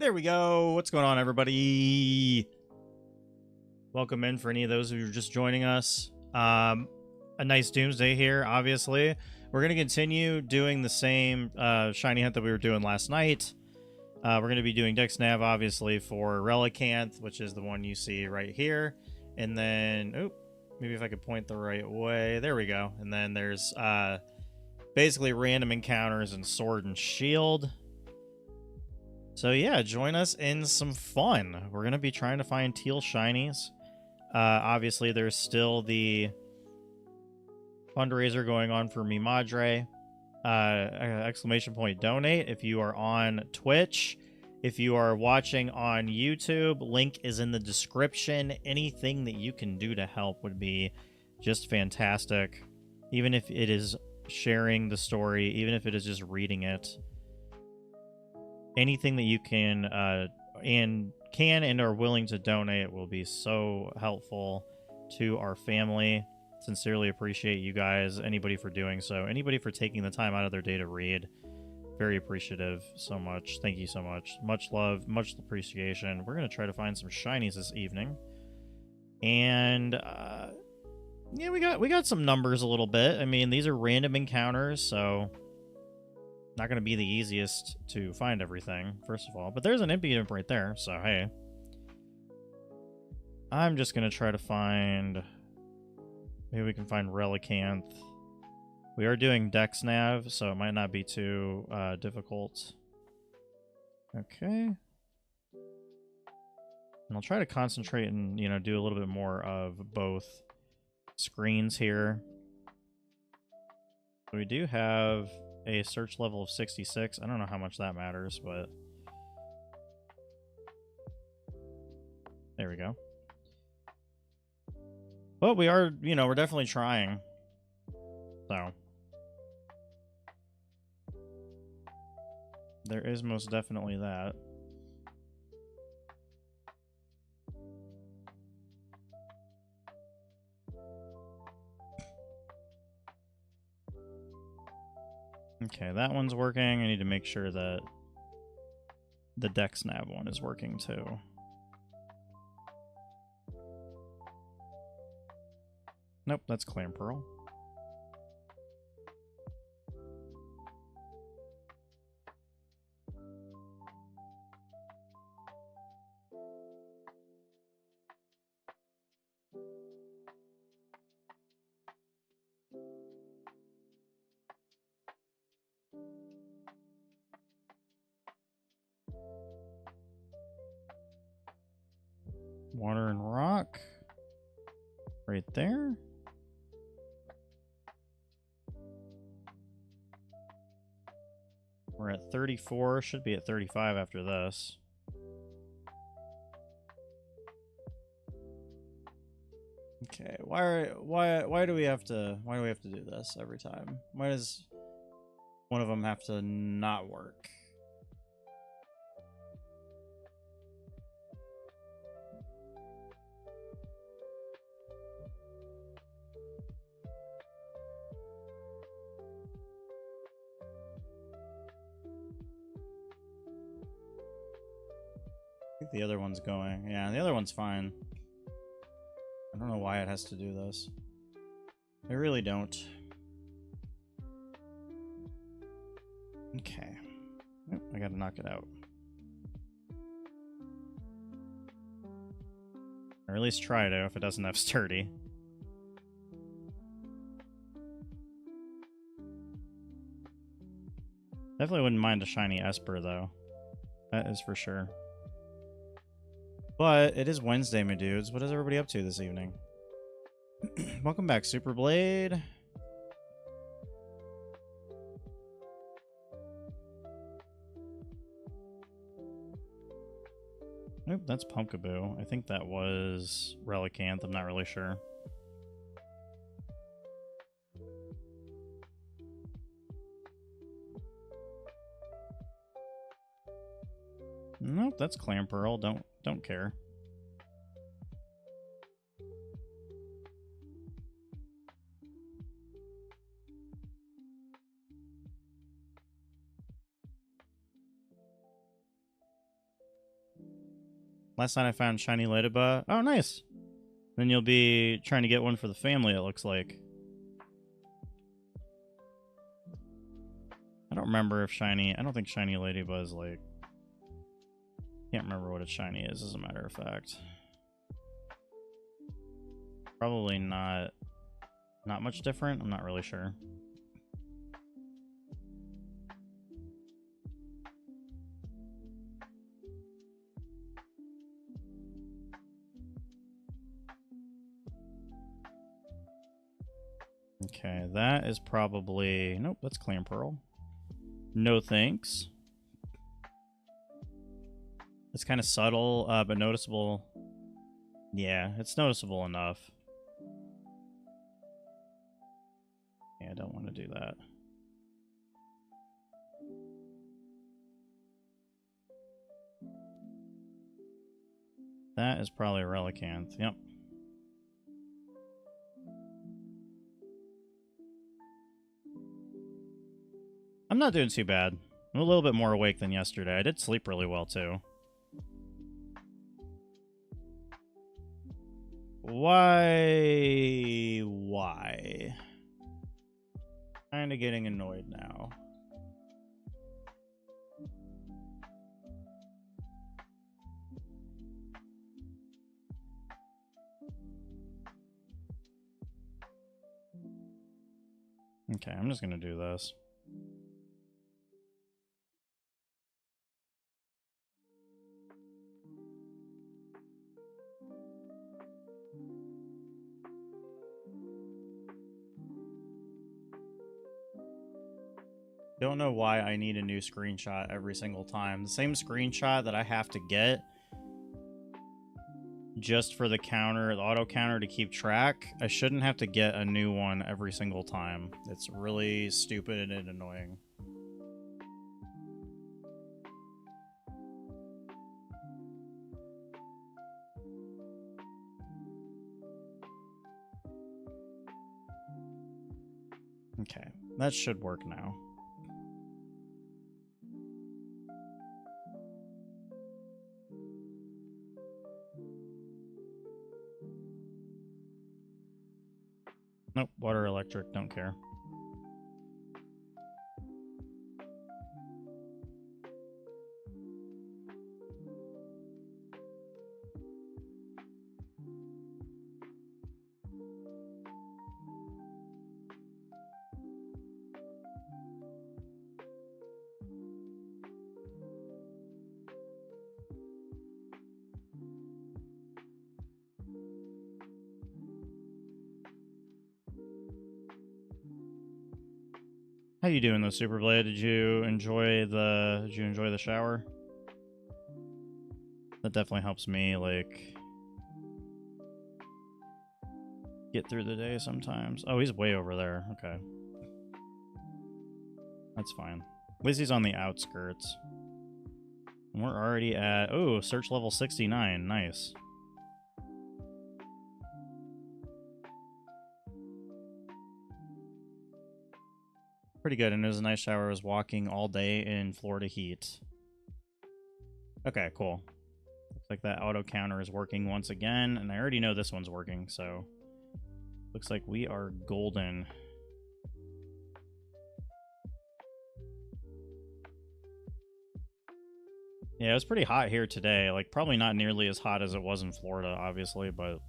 There we go. What's going on, everybody? Welcome in for any of those who are just joining us. A nice Doomsday here, obviously. We're going to continue doing the same shiny hunt that we were doing last night. We're going to be doing Dex Nav, obviously, for Relicanth, which is the one you see right here. And then, oh, maybe if I could point the right way. There we go. And then there's basically random encounters in Sword and Shield. So yeah, join us in some fun. We're going to be trying to find teal shinies. Obviously, there's still the fundraiser going on for Mi Madre. Exclamation point donate if you are on Twitch. If you are watching on YouTube, link is in the description. Anything that you can do to help would be just fantastic. Even if it is sharing the story, even if it is just reading it. Anything that you can and are willing to donate will be so helpful to our family. Sincerely appreciate you guys, anybody for doing so, anybody for taking the time out of their day to read. Very appreciative. So much. Thank you so much. Much love. Much appreciation. We're going to try to find some shinies this evening. And, yeah, we got some numbers a little bit. I mean, these are random encounters, so not going to be the easiest to find everything, first of all. But there's an imp right there, so hey. I'm just going to try to find... Maybe we can find Relicanth. We are doing Dex Nav, so it might not be too difficult. Okay. And I'll try to concentrate and, you know, do a little bit more of both screens here. We do have a search level of 66. I don't know how much that matters, but... There we go. But we are, you know, we're definitely trying. So. There is most definitely that. Okay, that one's working. I need to make sure that the Dex Nav one is working too. Nope, that's Clam Pearl. Water and rock. Right there. We're at 34. Should be at 35 after this. Okay, why do we have to do this every time? Why does one of them have to not work? I think the other one's going. Yeah, the other one's fine. I don't know why it has to do this. I really don't. Okay. Nope, I gotta knock it out. Or at least try to if it doesn't have sturdy. Definitely wouldn't mind a shiny Esper though. That is for sure. But it is Wednesday, my dudes. What is everybody up to this evening? Welcome back, Super Blade. Nope, that's Pumpkaboo. I think that was Relicanth. I'm not really sure. Nope, that's Clam Pearl. Don't care. Last night I found shiny Ladybug. Oh, nice. Then you'll be trying to get one for the family, it looks like. I don't remember if shiny... I don't think shiny Ladybug is like... Can't remember what its shiny is, as a matter of fact. Probably not much different. I'm not really sure. Okay, that is probably... Nope, that's Clam Pearl. No thanks. It's kind of subtle, but noticeable. Yeah, it's noticeable enough. Yeah, I don't want to do that. That is probably a Relicanth. Yep. I'm not doing too bad. I'm a little bit more awake than yesterday. I did sleep really well, too. Why? Kinda getting annoyed now. Okay, I'm just gonna do this. Don't know why I need a new screenshot every single time. The same screenshot that I have to get just for the counter, the auto counter to keep track. I shouldn't have to get a new one every single time. It's really stupid and annoying. Okay, that should work now. Nope, water, electric, don't care. How you doing though, Superblade? Did you enjoy the shower? That definitely helps me, like, get through the day sometimes. Oh, he's way over there. Okay. That's fine. At least he's on the outskirts. And we're already at... Oh, search level 69. Nice. Pretty good, and it was a nice shower. I was walking all day in Florida heat. Okay, cool. Looks like that auto counter is working once again, and I already know this one's working, so... Looks like we are golden. Yeah, it was pretty hot here today. Like, probably not nearly as hot as it was in Florida, obviously, but...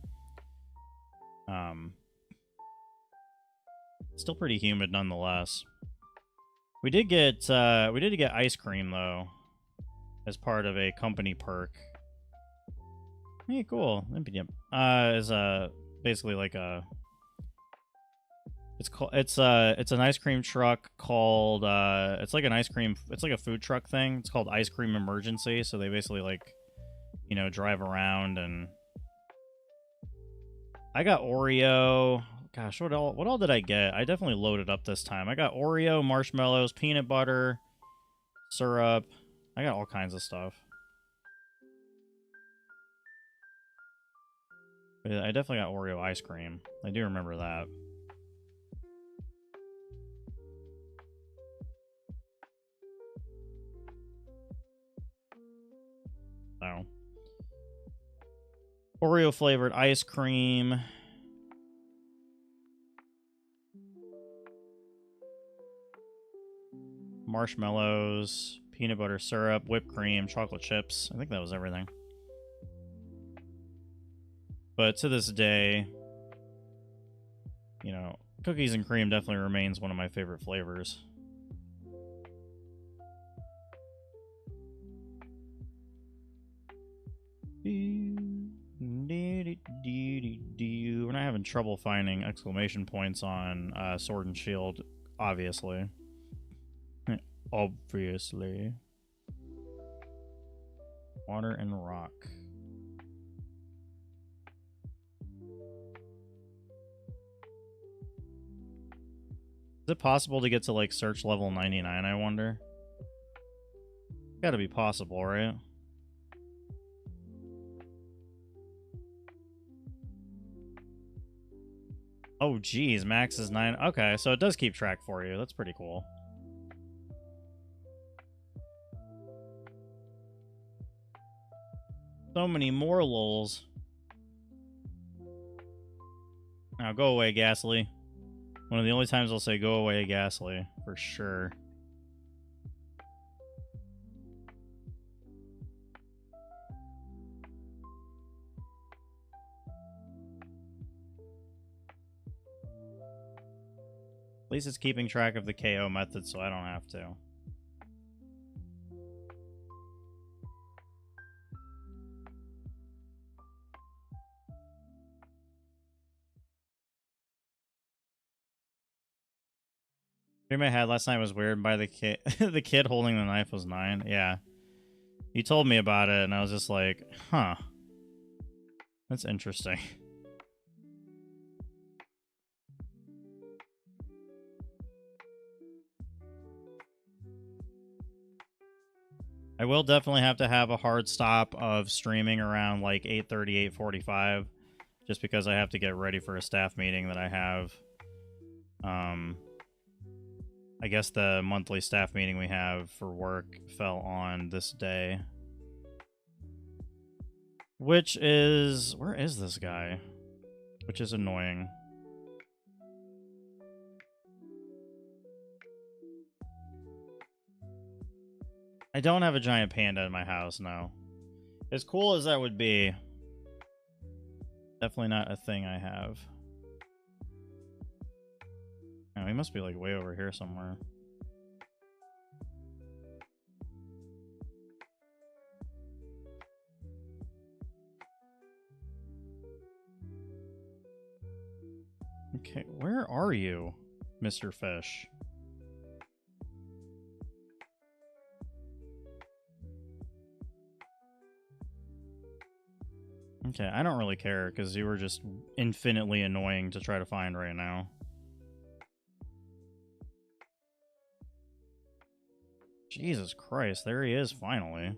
Still pretty humid nonetheless. We did get ice cream though, as part of a company perk. Hey, cool. Is basically like a. It's an ice cream truck called it's like a food truck thing. It's called Ice Cream Emergency. So they basically like, you know, drive around and. I got Oreo. Gosh, what all did I get? I definitely loaded up this time. I got Oreo, marshmallows, peanut butter, syrup. I got all kinds of stuff. But I definitely got Oreo ice cream. I do remember that. So, Oreo flavored ice cream. Marshmallows, peanut butter syrup, whipped cream, chocolate chips. I think that was everything. But to this day, you know, cookies and cream definitely remains one of my favorite flavors. We're not having trouble finding exclamation points on Sword and Shield, obviously. Obviously. Water and rock. Is it possible to get to, like, search level 99, I wonder? Gotta be possible, right? Oh, geez, max is 9. Okay, so it does keep track for you. That's pretty cool. So many more lols. Now go away, Ghastly. One of the only times I'll say go away, Ghastly, for sure. At least it's keeping track of the KO method, so I don't have to. Dream I had last night was weird. By the kid, the kid holding the knife was 9. Yeah, you told me about it, and I was just like, huh, that's interesting. I will definitely have to have a hard stop of streaming around like 8:30, 8:45, just because I have to get ready for a staff meeting that I have. I guess the monthly staff meeting we have for work fell on this day. Which is... where is this guy? Which is annoying. I don't have a giant panda in my house, no. As cool as that would be, definitely not a thing I have. Oh, he must be like way over here somewhere. Okay, where are you, Mr. Fish? Okay, I don't really care, because you were just infinitely annoying to try to find right now. Jesus Christ, there he is, finally.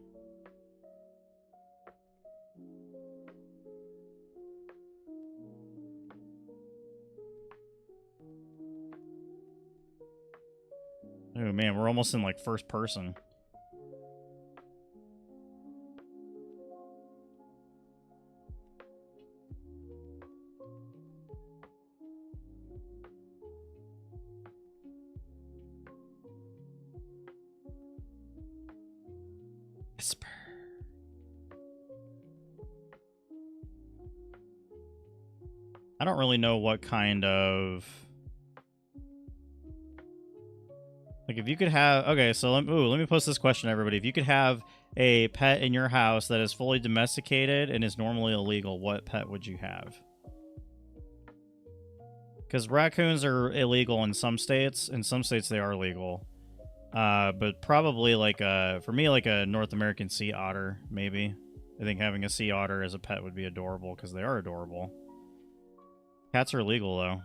Oh man, we're almost in like first person. Whisper. I don't really know what kind of... like, if you could have... okay, so let me post this question, everybody. If you could have a pet in your house that is fully domesticated and is normally illegal, what pet would you have? Because raccoons are illegal in some states. In some states, they are legal. But probably, like, for me, like a North American sea otter, maybe. I think having a sea otter as a pet would be adorable, because they are adorable. Cats are illegal, though.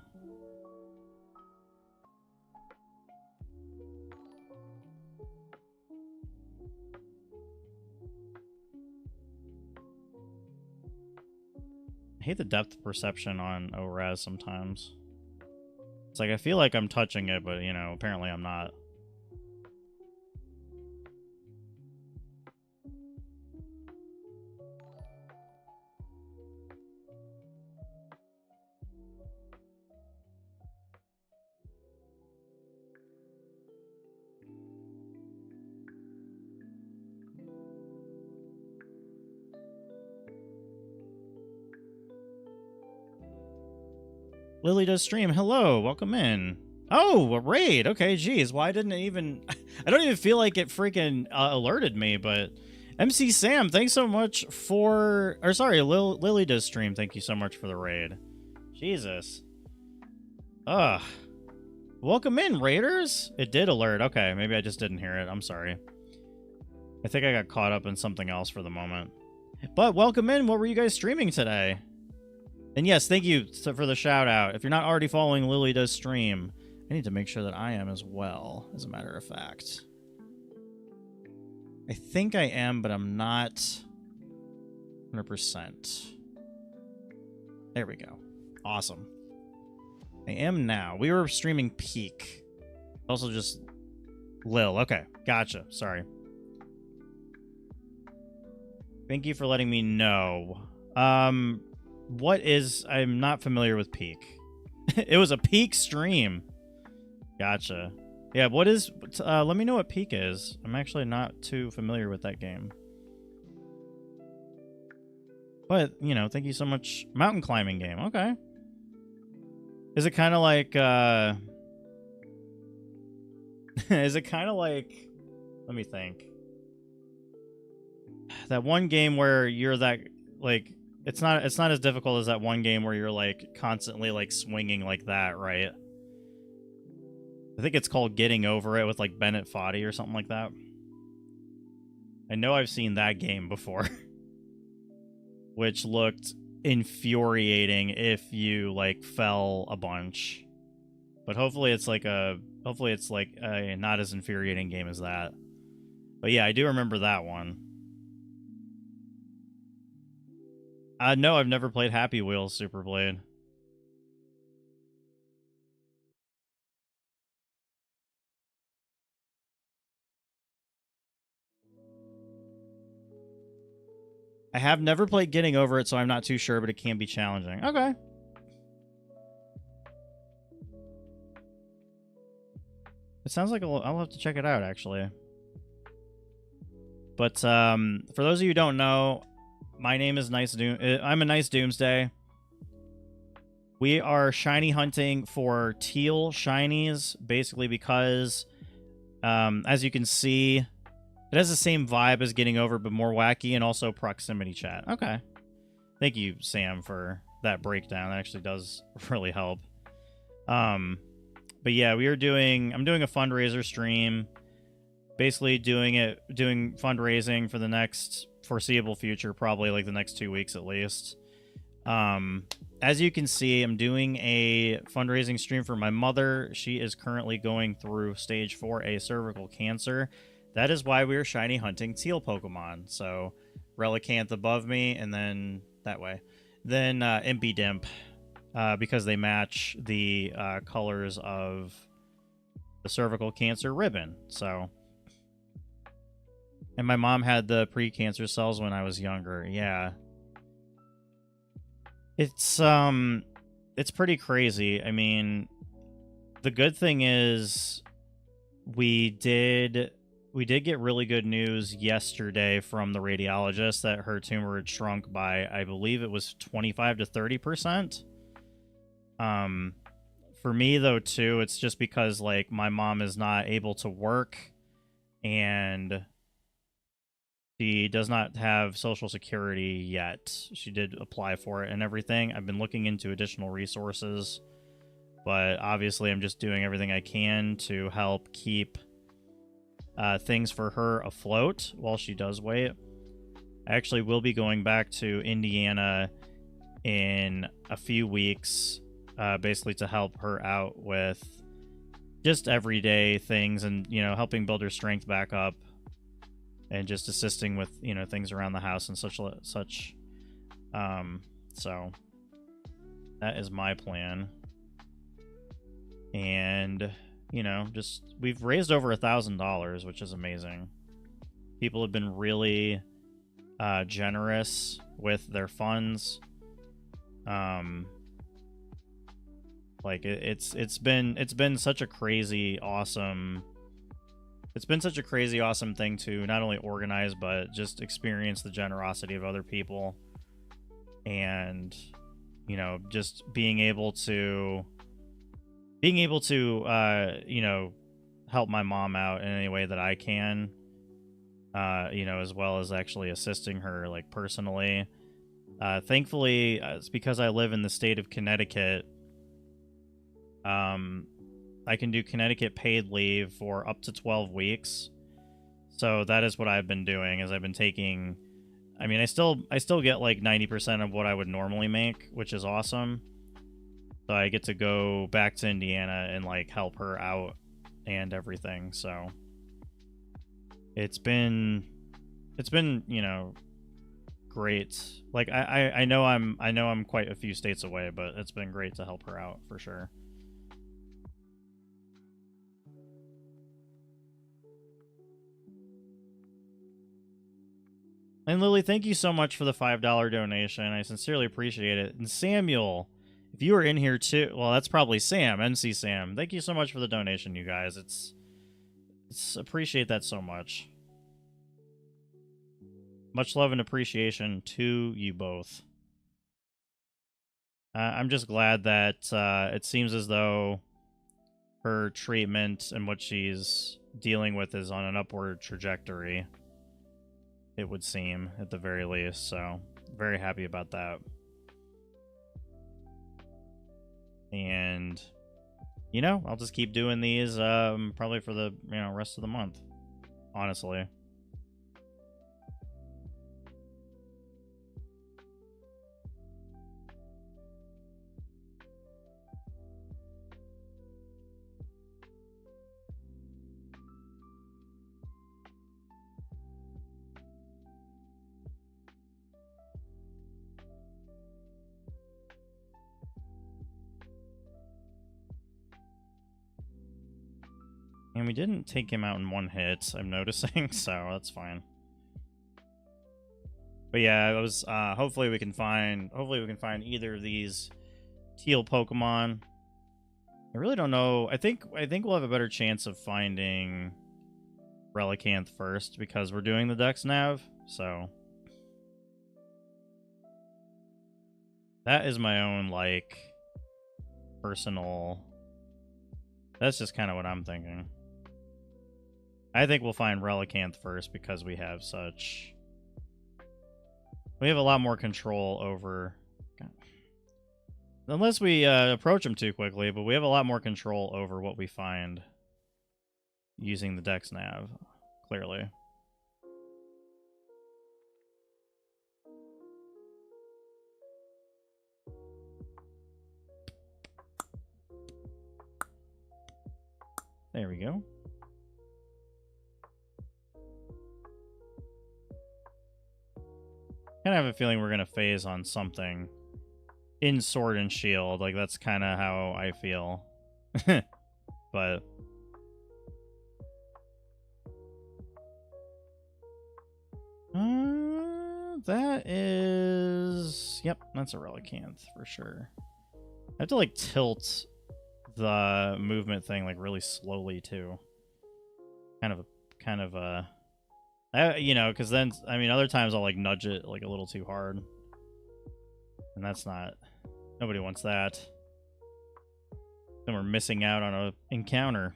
I hate the depth perception on ORAS sometimes. It's like, I feel like I'm touching it, but, you know, apparently I'm not. Lily does stream. Hello, welcome in. Oh, a raid. Okay, geez. Why didn't it even... I don't even feel like it freaking alerted me, but... MC Sam, thanks so much for... or sorry, Lily does stream. Thank you so much for the raid. Jesus. Ugh. Welcome in, raiders. It did alert. Okay, maybe I just didn't hear it. I'm sorry. I think I got caught up in something else for the moment. But welcome in. What were you guys streaming today? And yes, thank you for the shout out. If you're not already following Lily Does Stream, I need to make sure that I am as well, as a matter of fact. I think I am, but I'm not 100%. There we go. Awesome. I am now. We were streaming Peak. Also just... Lil. Okay, gotcha. Sorry. Thank you for letting me know. What is... I'm not familiar with Peak. It was a Peak stream. Gotcha. Yeah, what is... let me know what Peak is. I'm actually not too familiar with that game. But, you know, thank you so much. Mountain climbing game. Okay. Is it kind of like... is it kind of like... Let me think. That one game where you're that... Like... It's not as difficult as that one game where you're, like, constantly, like, swinging like that, right? I think it's called Getting Over It with, like, Bennett Foddy or something like that. I know I've seen that game before. Which looked infuriating if you, like, fell a bunch. But hopefully it's like a not as infuriating game as that. But yeah, I do remember that one. No, I've never played Happy Wheels Super Blade. I have never played Getting Over It, so I'm not too sure, but it can be challenging. Okay. It sounds like I'll have to check it out, actually. But for those of you who don't know, my name is Nice Doom. I'm a Nice Doomsday. We are shiny hunting for teal shinies, basically because, as you can see, it has the same vibe as Getting Over, but more wacky, and also proximity chat. Okay. Thank you, Sam, for that breakdown. That actually does really help. But yeah, I'm doing a fundraiser stream. Basically doing fundraising for the next foreseeable future, probably like the next 2 weeks at least. As you can see, I'm doing a fundraising stream for my mother. She is currently going through stage 4A cervical cancer. That is why we are shiny hunting teal Pokemon. So Relicanth above me, and then that way. Then Impidimp, because they match the colors of the cervical cancer ribbon. So, and my mom had the pre-cancer cells when I was younger. Yeah. It's pretty crazy. I mean, the good thing is we did get really good news yesterday from the radiologist that her tumor had shrunk by, I believe it was 25 to 30%. For me though too, it's just because like my mom is not able to work and she does not have Social Security yet. She did apply for it and everything. I've been looking into additional resources, but obviously I'm just doing everything I can to help keep things for her afloat while she does wait. I actually will be going back to Indiana in a few weeks, basically to help her out with just everyday things and, you know, helping build her strength back up and just assisting with, you know, things around the house and such. So that is my plan. And, you know, just we've raised over $1,000, which is amazing. People have been really generous with their funds. Like it's been such a crazy awesome thing to not only organize but just experience the generosity of other people, and, you know, just being able to you know, help my mom out in any way that I can, you know, as well as actually assisting her like personally. Thankfully, it's because I live in the state of Connecticut. I can do Connecticut paid leave for up to 12 weeks. So that is what I've been doing, is I've been taking, I mean, I still get like 90% of what I would normally make, which is awesome. So I get to go back to Indiana and like help her out and everything. So it's been, you know, great. Like I know I'm quite a few states away, but it's been great to help her out for sure. And Lily, thank you so much for the $5 donation. I sincerely appreciate it. And Samuel, if you are in here too, well, that's probably Sam, MC Sam. Thank you so much for the donation, you guys. It's appreciate that so much. Much love and appreciation to you both. I'm just glad that it seems as though her treatment and what she's dealing with is on an upward trajectory. It would seem, at the very least. So, very happy about that. And, you know, I'll just keep doing these probably for the rest of the month, honestly. And we didn't take him out in one hit, I'm noticing, so that's fine. But yeah, it was hopefully we can find either of these teal Pokemon. I really don't know. I think we'll have a better chance of finding Relicanth first because we're doing the Dex Nav, so that is my own like personal. That's just kind of what I'm thinking. I think we'll find Relicanth first because we have a lot more control over. God. Unless we approach them too quickly, but we have a lot more control over what we find using the Dex Nav, clearly. There we go. Kind of have a feeling we're going to phase on something in Sword and Shield. Like, that's kind of how I feel. But that is... Yep, that's a Relicanth for sure. I have to, like, tilt the movement thing, like, really slowly, too. Kind of you know, because then, I mean, other times I'll, like, nudge it, like, a little too hard. And that's not... Nobody wants that. Then we're missing out on an encounter.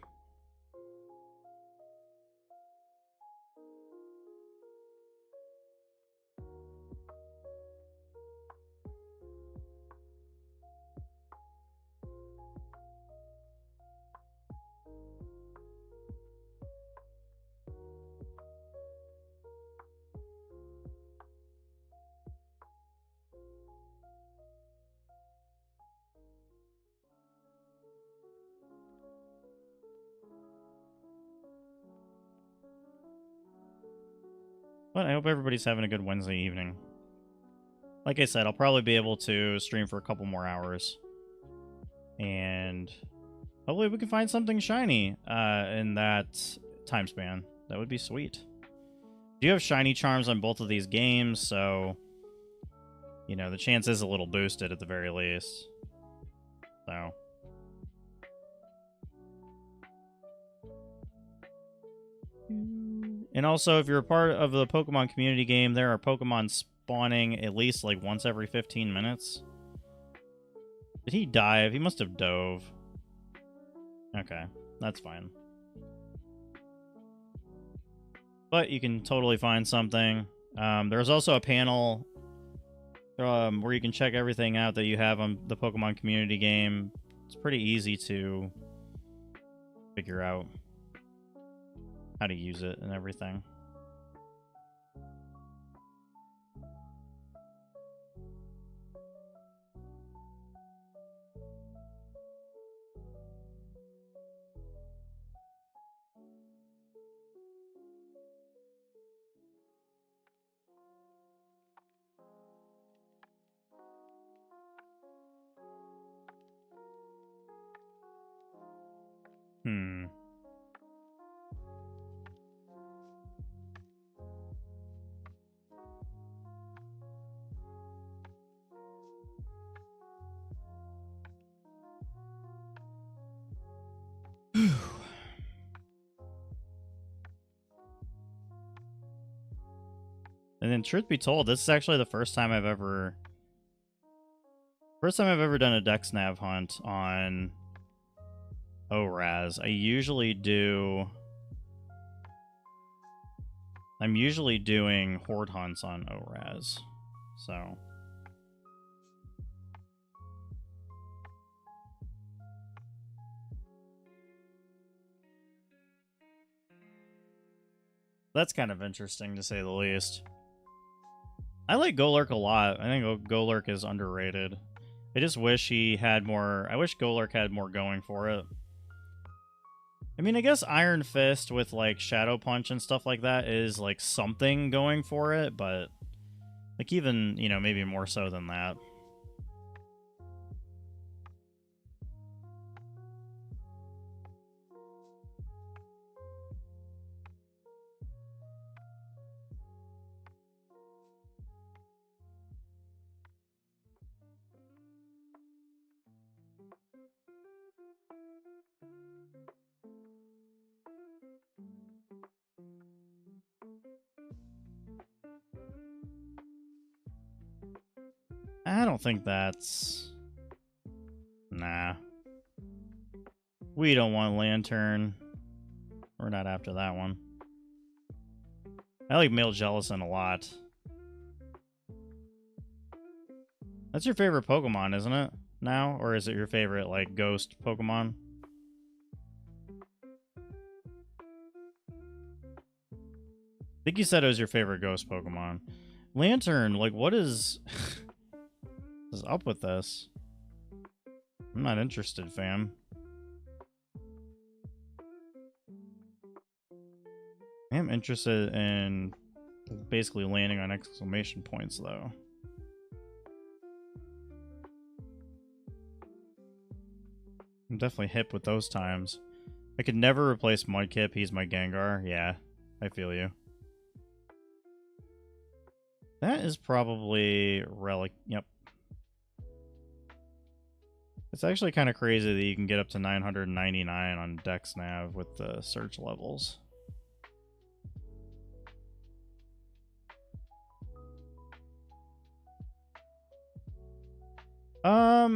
But I hope everybody's having a good Wednesday evening. Like I said, I'll probably be able to stream for a couple more hours. And hopefully we can find something shiny in that time span. That would be sweet. Do you have shiny charms on both of these games? So, you know, the chance is a little boosted at the very least. So... And also, if you're a part of the Pokemon community game, there are Pokemon spawning at least like once every 15 minutes. Did he dive? He must have dove. Okay, that's fine. But you can totally find something. There's also a panel where you can check everything out that you have on the Pokemon community game. It's pretty easy to figure out how to use it and everything. And then, truth be told, this is actually the first time I've ever done a Dex Nav hunt on ORAS. I'm usually doing horde hunts on ORAS. So that's kind of interesting to say the least. I like Golurk a lot. I think Golurk is underrated. I just wish he had more. I wish Golurk had more going for it. I mean, I guess Iron Fist with like Shadow Punch and stuff like that is like something going for it, but like even, you know, maybe more so than that. I don't think that's... Nah. We don't want Lantern. We're not after that one. I like Male Jellison a lot. That's your favorite Pokemon, isn't it? Now? Or is it your favorite, like, ghost Pokemon? I think you said it was your favorite ghost Pokemon. Lantern, like, what is... what is up with this? I'm not interested, fam. I am interested in basically landing on exclamation points, though. I'm definitely hip with those times. I could never replace Mudkip. He's my Gengar. Yeah, I feel you. That is probably Relic. Yep. It's actually kind of crazy that you can get up to 999 on Dex Nav with the search levels.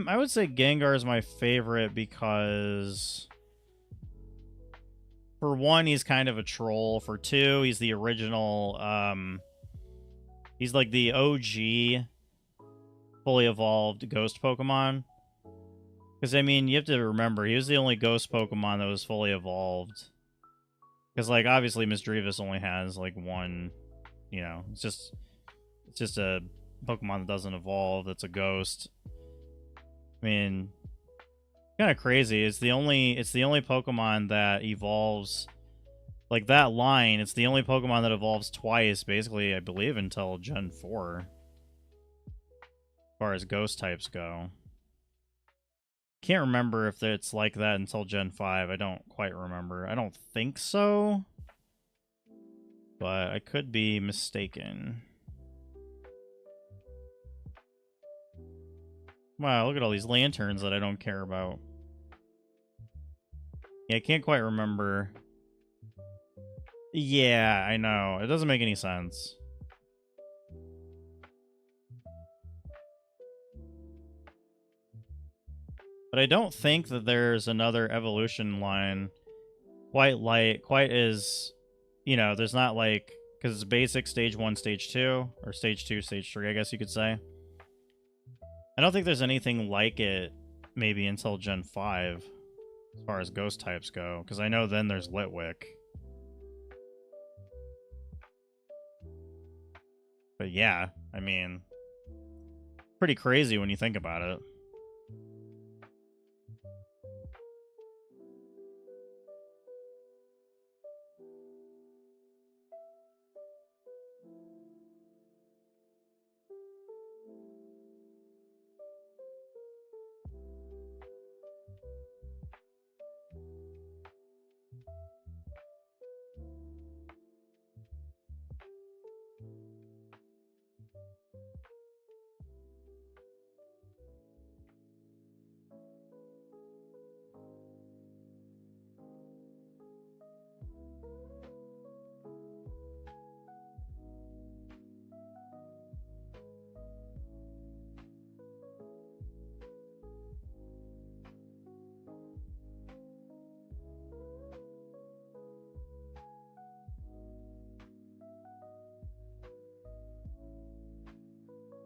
I would say Gengar is my favorite because for one, he's kind of a troll. For two, he's the original, he's like the OG fully evolved ghost Pokemon. Because, I mean, you have to remember, he was the only ghost Pokemon that was fully evolved. Because, like, obviously Misdreavus only has, like, one, you know, it's just a Pokemon that doesn't evolve, that's a ghost. I mean, kind of crazy. It's the only Pokemon that evolves, like, that line, it's the only Pokemon that evolves twice, basically, I believe, until Gen 4. As far as ghost types go. Can't remember if it's like that until Gen 5. I don't quite remember. I don't think so. But I could be mistaken. Wow, look at all these lanterns that I don't care about. Yeah, I can't quite remember. Yeah, I know. It doesn't make any sense. But I don't think that there's another evolution line quite as, you know, there's not like, because it's basic stage 1, stage 2, or stage 2, stage 3, I guess you could say. I don't think there's anything like it maybe until Gen 5 as far as ghost types go, because I know then there's Litwick. But yeah, I mean, pretty crazy when you think about it.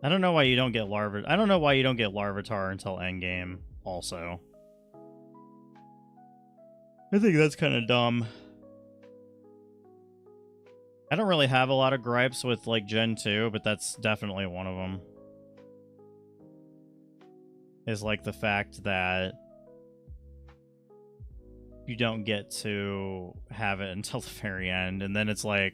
I don't know why you don't get Larva. I don't know why you don't get Larvitar until endgame. Also, I think that's kind of dumb. I don't really have a lot of gripes with like Gen 2, but that's definitely one of them. Is like the fact that you don't get to have it until the very end, and then it's like,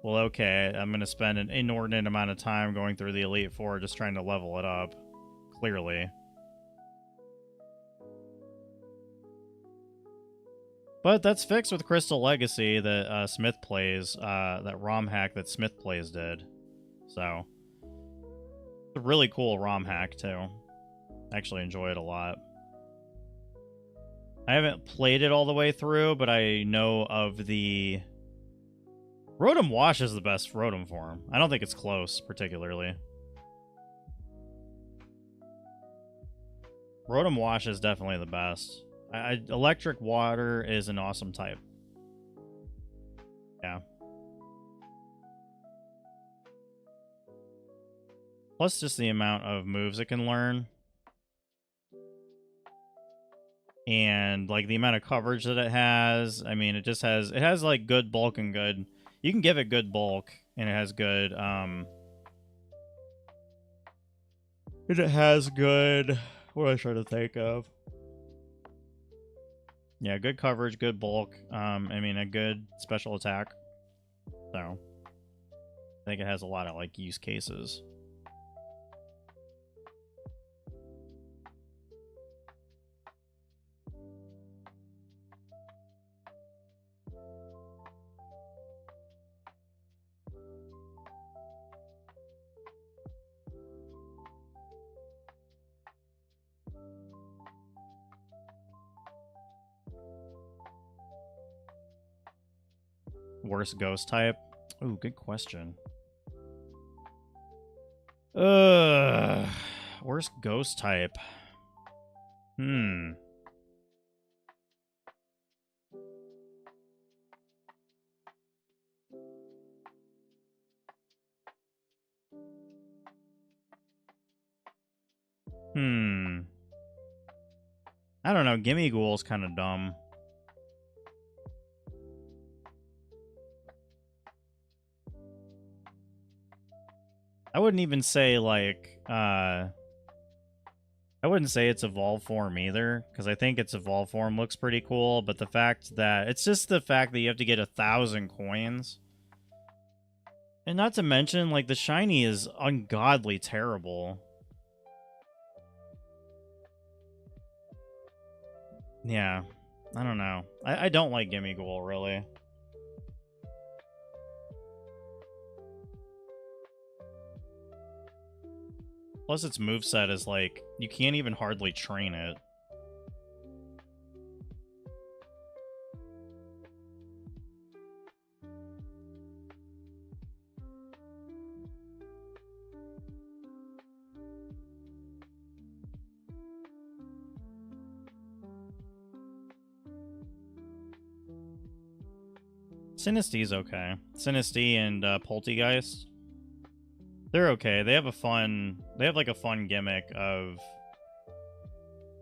well, okay, I'm going to spend an inordinate amount of time going through the Elite Four just trying to level it up, clearly. But that's fixed with Crystal Legacy that Smith plays, that ROM hack that Smith plays did. So, it's a really cool ROM hack, too. I actually enjoy it a lot. I haven't played it all the way through, but I know of the... Rotom Wash is the best Rotom form. I don't think it's close, particularly. Rotom Wash is definitely the best. Electric Water is an awesome type. Yeah. Plus just the amount of moves it can learn. And like the amount of coverage that it has. I mean, it has like good bulk and good. You can give it good bulk, and it has good, what am I trying to think of? Yeah, good coverage, good bulk, I mean, a good special attack. So, I think it has a lot of, like, use cases. Worst ghost type? Ooh, good question. Worst ghost type? I don't know, Gimme Ghoul's kind of dumb. I wouldn't even say, like, I wouldn't say its evolved form either, because I think its evolved form looks pretty cool, but the fact that... It's just the fact that you have to get 1,000 coins. And not to mention, like, the shiny is ungodly terrible. Yeah, I don't know. I don't like Gimme Ghoul, really. Plus, its moveset is like, you can't even hardly train it. Sinisty's okay. Sinisty and Poltegeist, they're okay. They have like a fun gimmick of,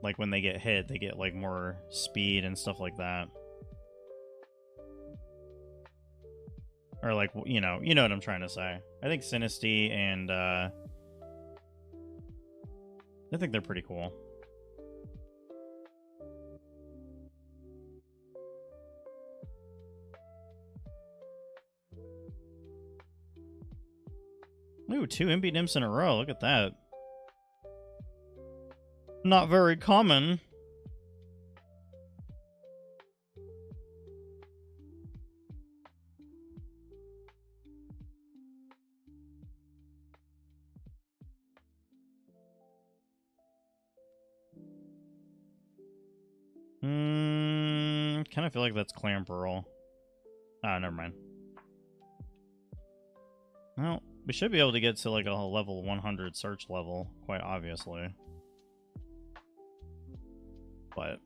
like, when they get hit, they get like more speed and stuff like that. Or like, you know what I'm trying to say. I think Sinisty and I think they're pretty cool. Ooh, 2 Imby Nymphs in a row. Look at that. Not very common. Kind of feel like that's Clamperl. Ah, never mind. Well, we should be able to get to like a level 100 search level, quite obviously. But...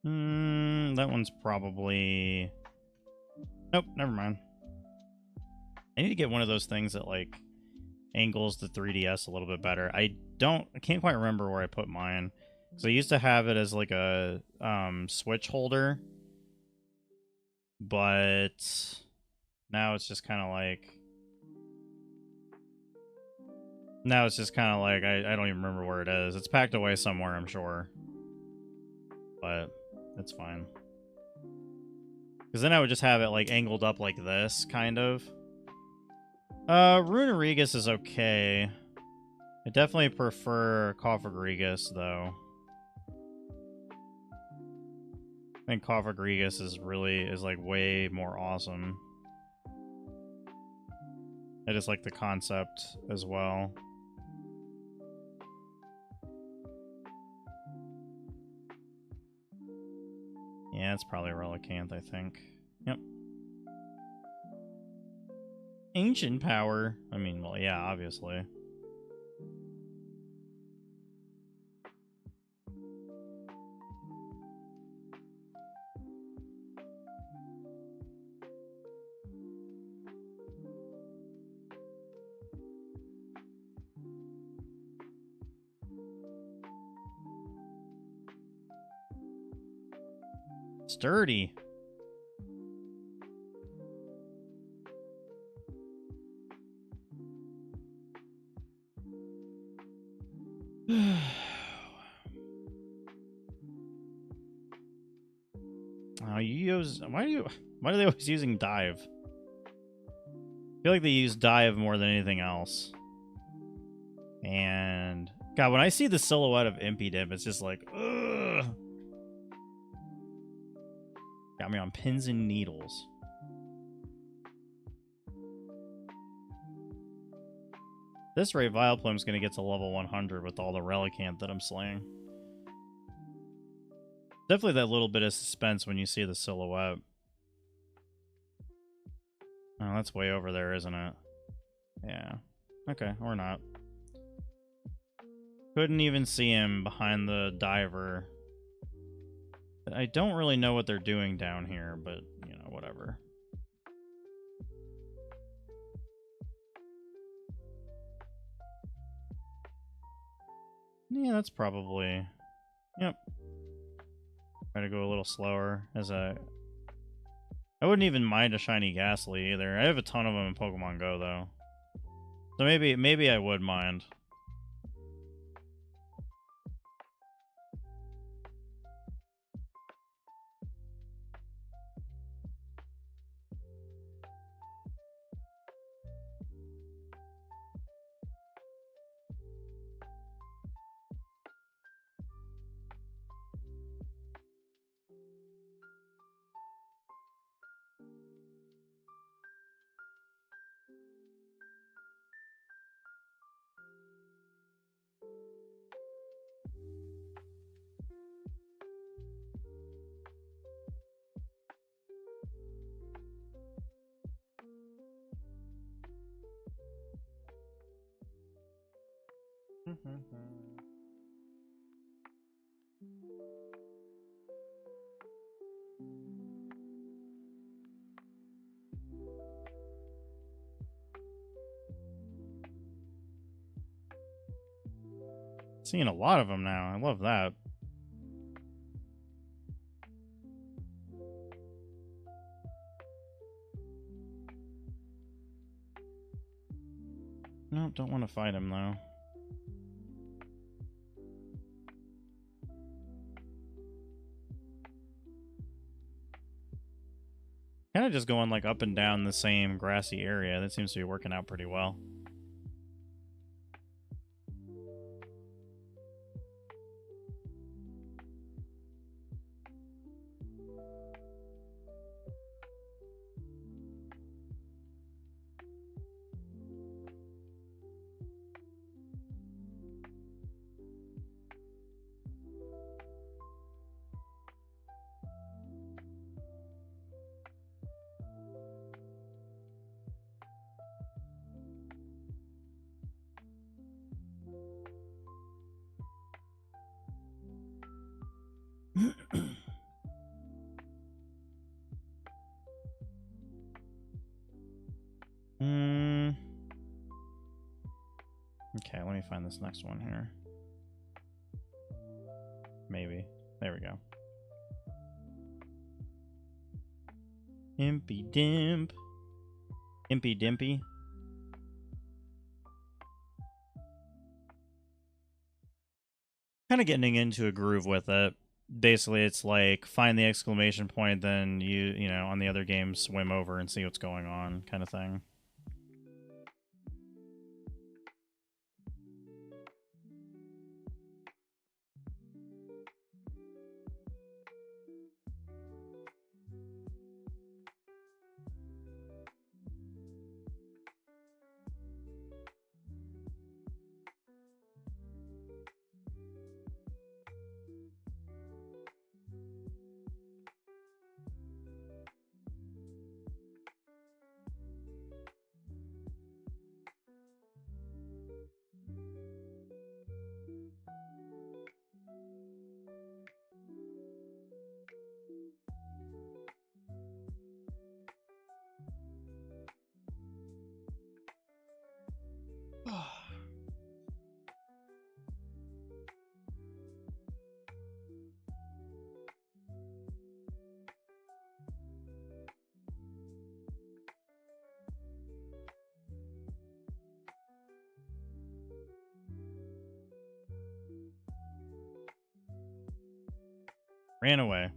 That one's probably... Nope, never mind. I need to get one of those things that, like, angles the 3DS a little bit better. I can't quite remember where I put mine. Because I used to have it as, like, a Switch holder. But now it's just kind of like... Now it's just kind of like, I don't even remember where it is. It's packed away somewhere, I'm sure. But that's fine. Because then I would just have it, like, angled up like this, kind of. Runerigus is okay. I definitely prefer Cofagrigus, though. I think Cofagrigus is like way more awesome. I just like the concept as well. Yeah, it's probably Relicanth, I think. Yep. Ancient power. I mean, well, yeah, obviously. Sturdy. Oh, you use... Why are they always using dive? I feel like they use dive more than anything else. And... God, when I see the silhouette of Impidimp, it's just like... Ugh. Got me on pins and needles. This rate, Vileplume's gonna get to level 100 with all the Relicanth that I'm slaying. Definitely that little bit of suspense when you see the silhouette. Oh, that's way over there, isn't it? Yeah. Okay, or not. Couldn't even see him behind the diver. I don't really know what they're doing down here, but, you know, whatever. Yeah, that's probably... Yep. Try to go a little slower as I wouldn't even mind a shiny Ghastly either. I have a ton of them in Pokemon Go, though. So maybe I would mind. Seeing a lot of them now. I love that. No, don't want to fight him, though. Kind of just going, like, up and down the same grassy area. That seems to be working out pretty well. me find this next one here. Maybe. There we go. Impy Dimp. Impy Dimpy. Kind of getting into a groove with it. Basically, it's like find the exclamation point, then you know, on the other game, swim over and see what's going on, kind of thing. Ran away.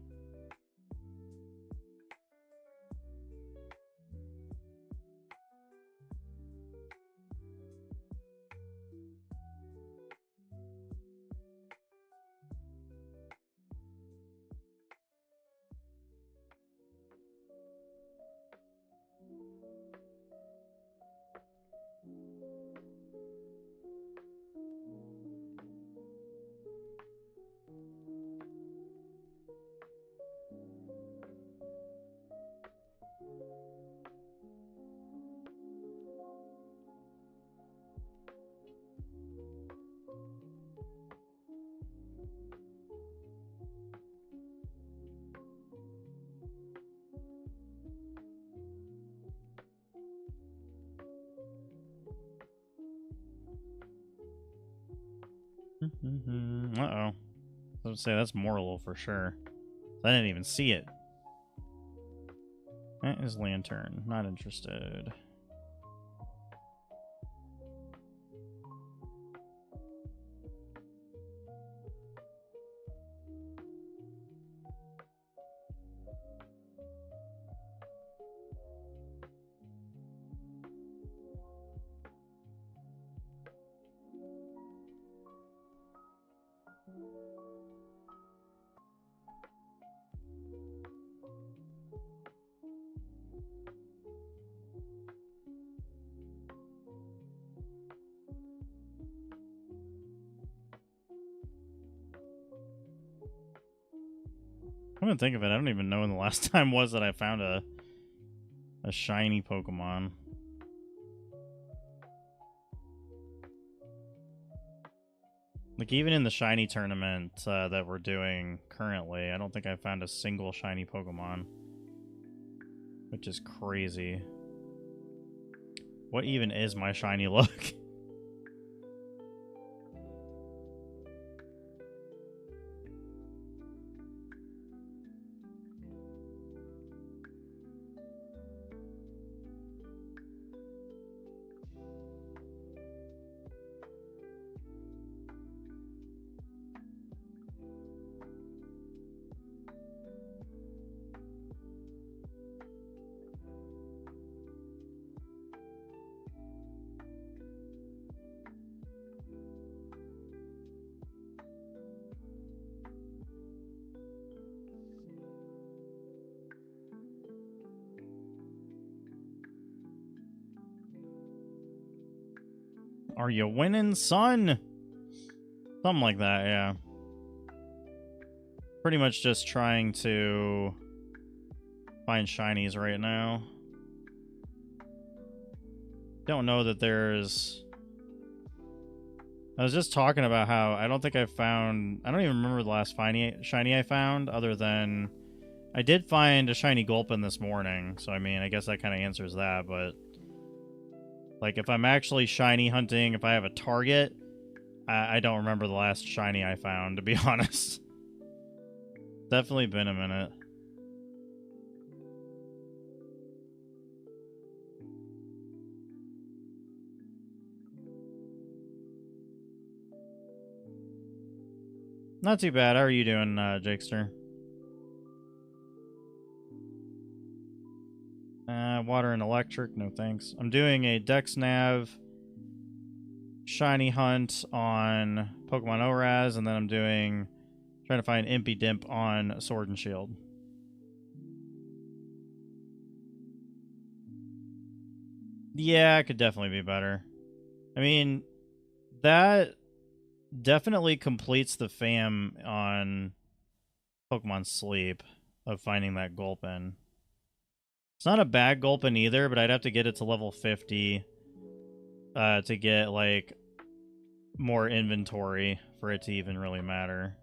Uh-oh. I would say that's Mortal for sure. I didn't even see it. That is Lantern. Not interested. I'm gonna think of it. I don't even know when the last time was that I found a shiny Pokemon. Like, even in the shiny tournament that we're doing currently, I don't think I found a single shiny Pokemon. Which is crazy. What even is my shiny look? Are you winning, son? Something like that, yeah. Pretty much just trying to find shinies right now. Don't know that there's... I was just talking about how I don't think I found... I don't even remember the last shiny I found, other than... I did find a shiny Gulpin this morning, so I mean, I guess that kind of answers that, but... Like, if I'm actually shiny hunting, if I have a target, I don't remember the last shiny I found, to be honest. Definitely been a minute. Not too bad. How are you doing, Jakester? Water and electric, no thanks. I'm doing a Dex Nav shiny hunt on Pokemon ORAS, and then I'm trying to find Impy Dimp on Sword and Shield. Yeah, it could definitely be better. I mean, that definitely completes the fam on Pokemon Sleep of finding that Gulpin. It's not a bad Gulpin either, but I'd have to get it to level 50 to get, like, more inventory for it to even really matter.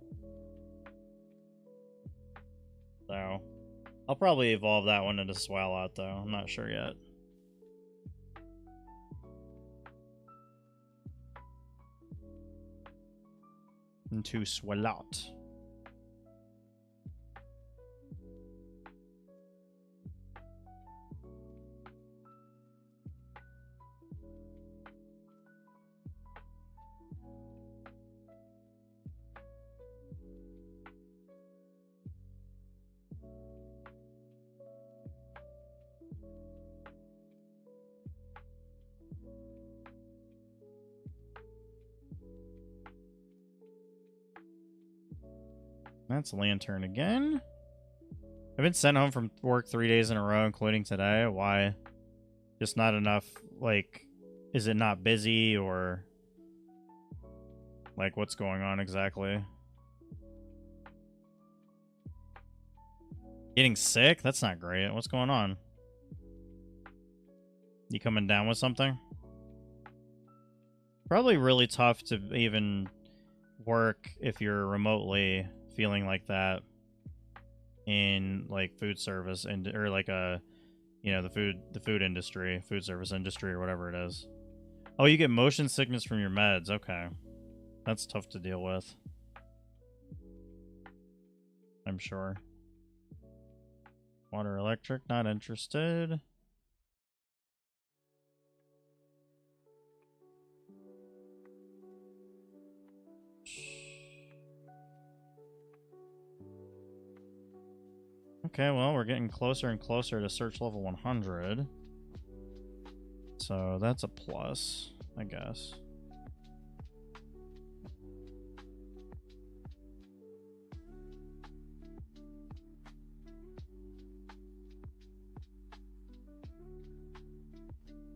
So, I'll probably evolve that one into Swalot, though. I'm not sure yet. Into Swalot. That's Lantern again. I've been sent home from work 3 days in a row, including today. Why? Just not enough, like, is it not busy, or, like, what's going on exactly? Getting sick? That's not great. What's going on? You coming down with something? Probably really tough to even work if you're remotely feeling like that in, like, food service and or like a, you know, the food industry, food service industry, or whatever it is. Oh, you get motion sickness from your meds. Okay, that's tough to deal with, I'm sure. Water electric, not interested. Okay, well, we're getting closer and closer to search level 100. So that's a plus, I guess.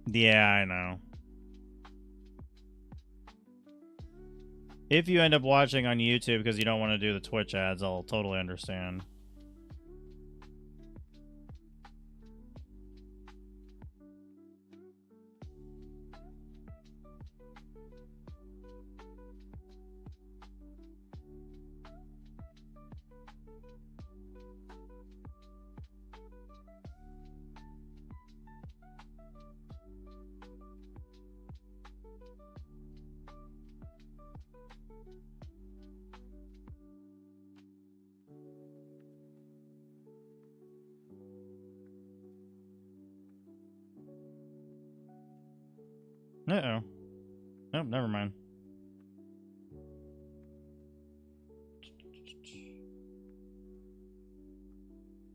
Yeah, I know. If you end up watching on YouTube because you don't want to do the Twitch ads, I'll totally understand. Uh-oh. Nope, never mind.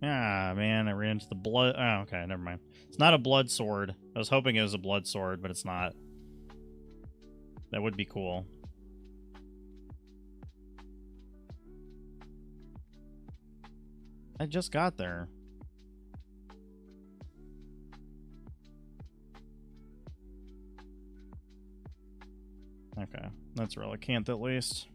Ah, man, I ran into the blood. Oh, okay, never mind. It's not a blood sword. I was hoping it was a blood sword, but it's not. That would be cool. I just got there. Okay, that's Relicanth at least.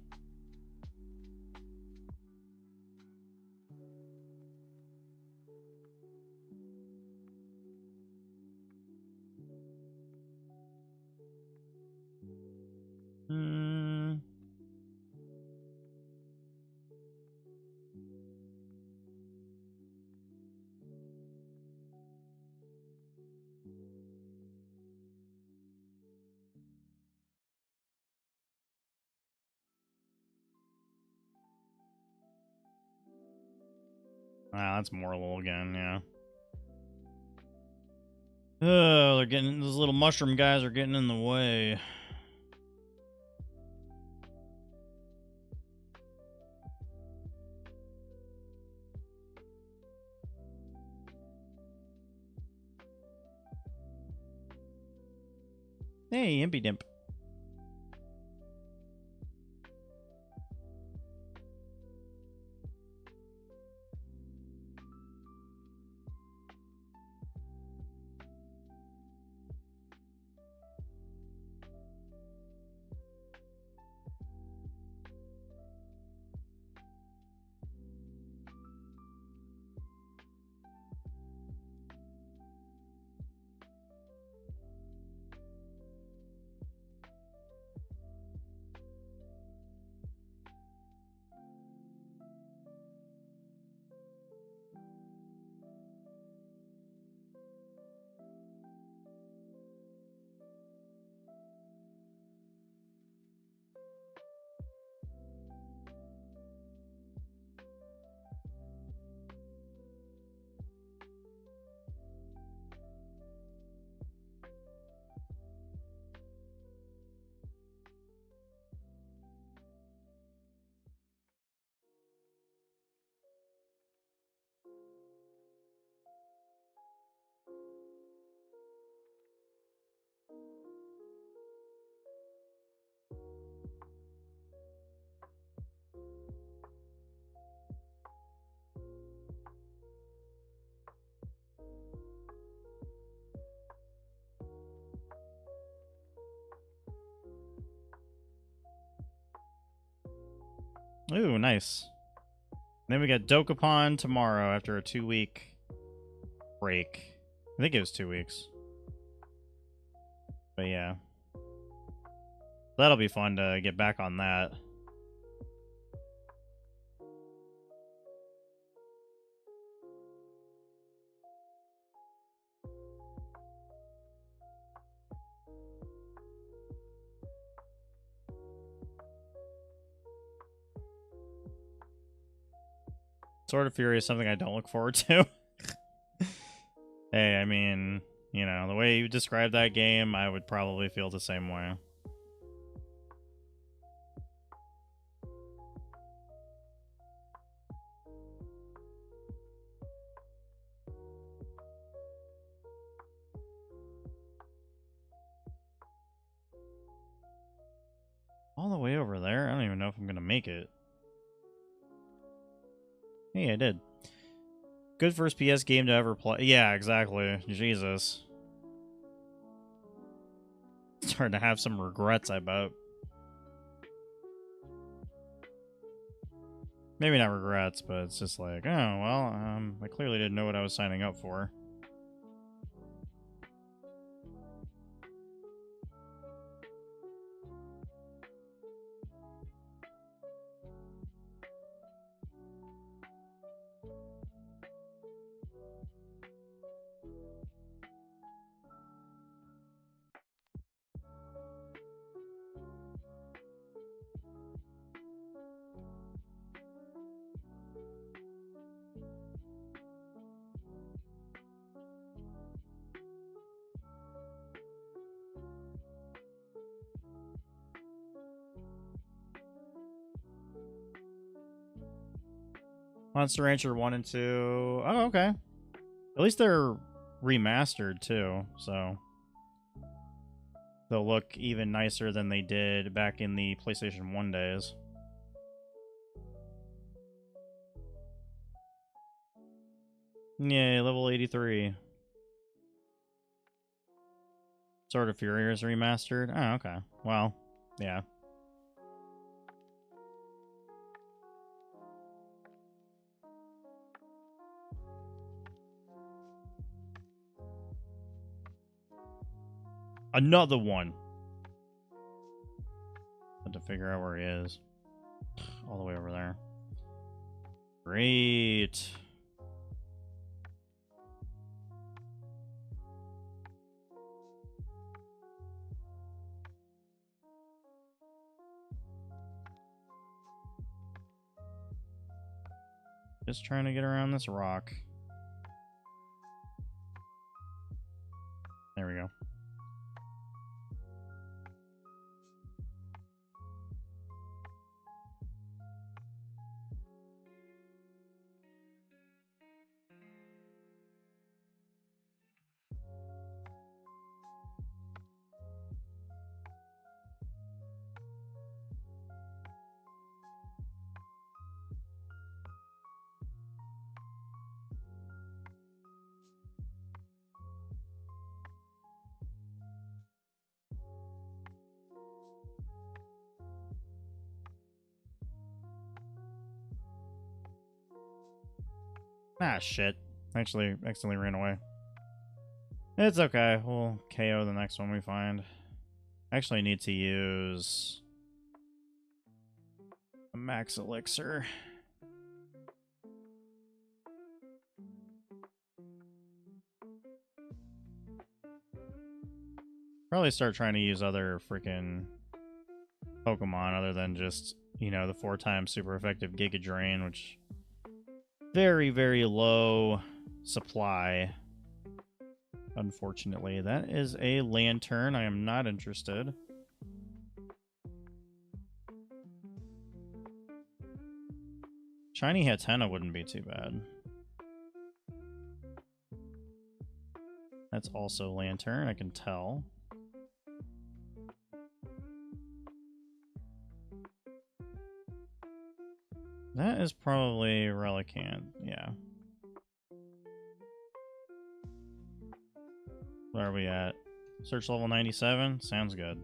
Hmm. Ah, that's Mortal again, yeah. Oh, they're getting... Those little mushroom guys are getting in the way. Hey, Impy Dimp. Ooh, nice. Then we got Dokapon tomorrow after a 2-week break. I think it was 2 weeks. But yeah. That'll be fun to get back on that. Sword of Fury is something I don't look forward to. Hey, I mean, you know, the way you describe that game, I would probably feel the same way. All the way over there? I don't even know if I'm going to make it. Hey, I did. Good first PS game to ever play. Yeah, exactly. Jesus. Starting to have some regrets, I bet. Maybe not regrets, but it's just like, oh, well, I clearly didn't know what I was signing up for. Monster Rancher 1 and 2. Oh, okay. At least they're remastered, too, so they'll look even nicer than they did back in the PlayStation 1 days. Yay, level 83. Sword of Fury is remastered. Oh, okay. Well, yeah. Another one. Had to figure out where he is. All the way over there. Great. Just trying to get around this rock. There we go. Ah, shit. Actually, accidentally ran away. It's okay. We'll KO the next one we find. Actually need to use a max elixir. Probably start trying to use other freaking Pokemon other than just, you know, the 4x super effective Giga Drain, which very, very low supply. Unfortunately, that is a Lantern. I am not interested. Shiny Hatena wouldn't be too bad. That's also Lantern, I can tell. That is probably Relicanth, yeah. Where are we at? Search level 97? Sounds good.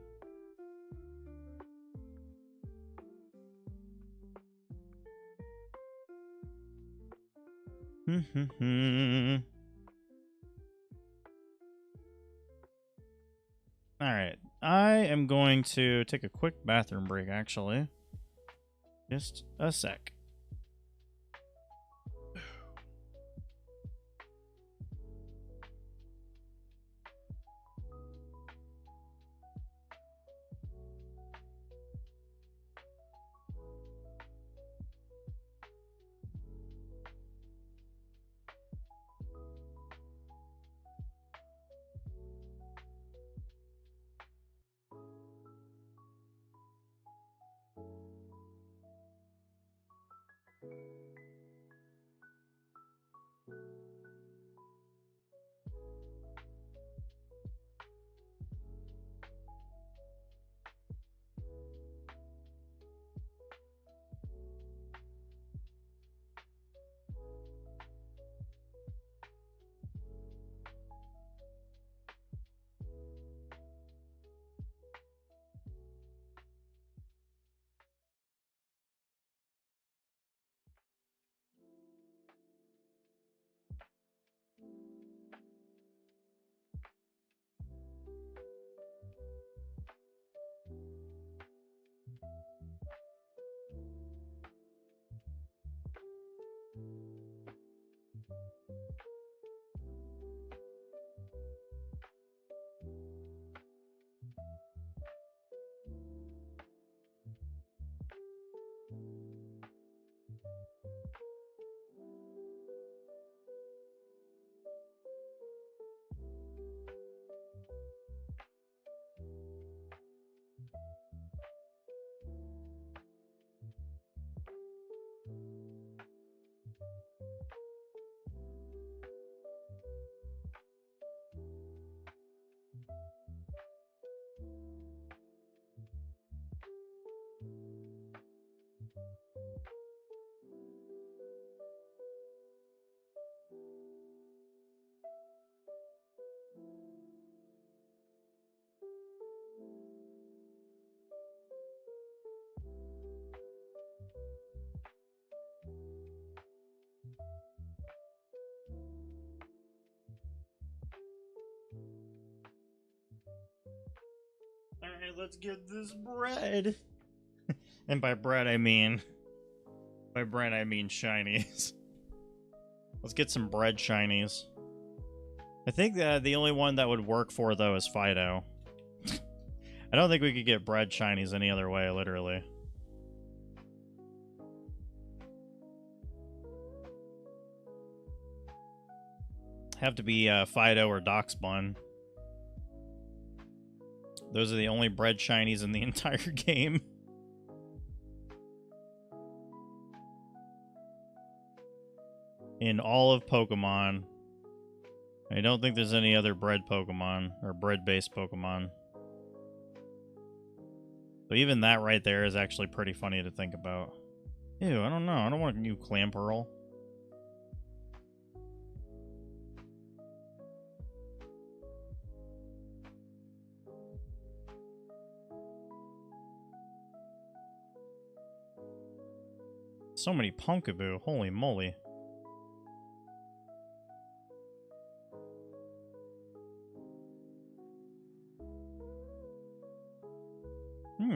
Alright, I am going to take a quick bathroom break, actually. Just a sec. Alright, let's get this bread. And by bread, I mean shinies. Let's get some bread shinies. I think that the only one that would work for, though, is Fido. I don't think we could get bread shinies any other way, literally. Have to be Fido or Darkspawn. Those are the only bred shinies in the entire game. In all of Pokemon. I don't think there's any other bred Pokemon, or bred-based Pokemon. So even that right there is actually pretty funny to think about. Ew, I don't know. I don't want a new Clamperl. So many Punkaboo. Holy moly.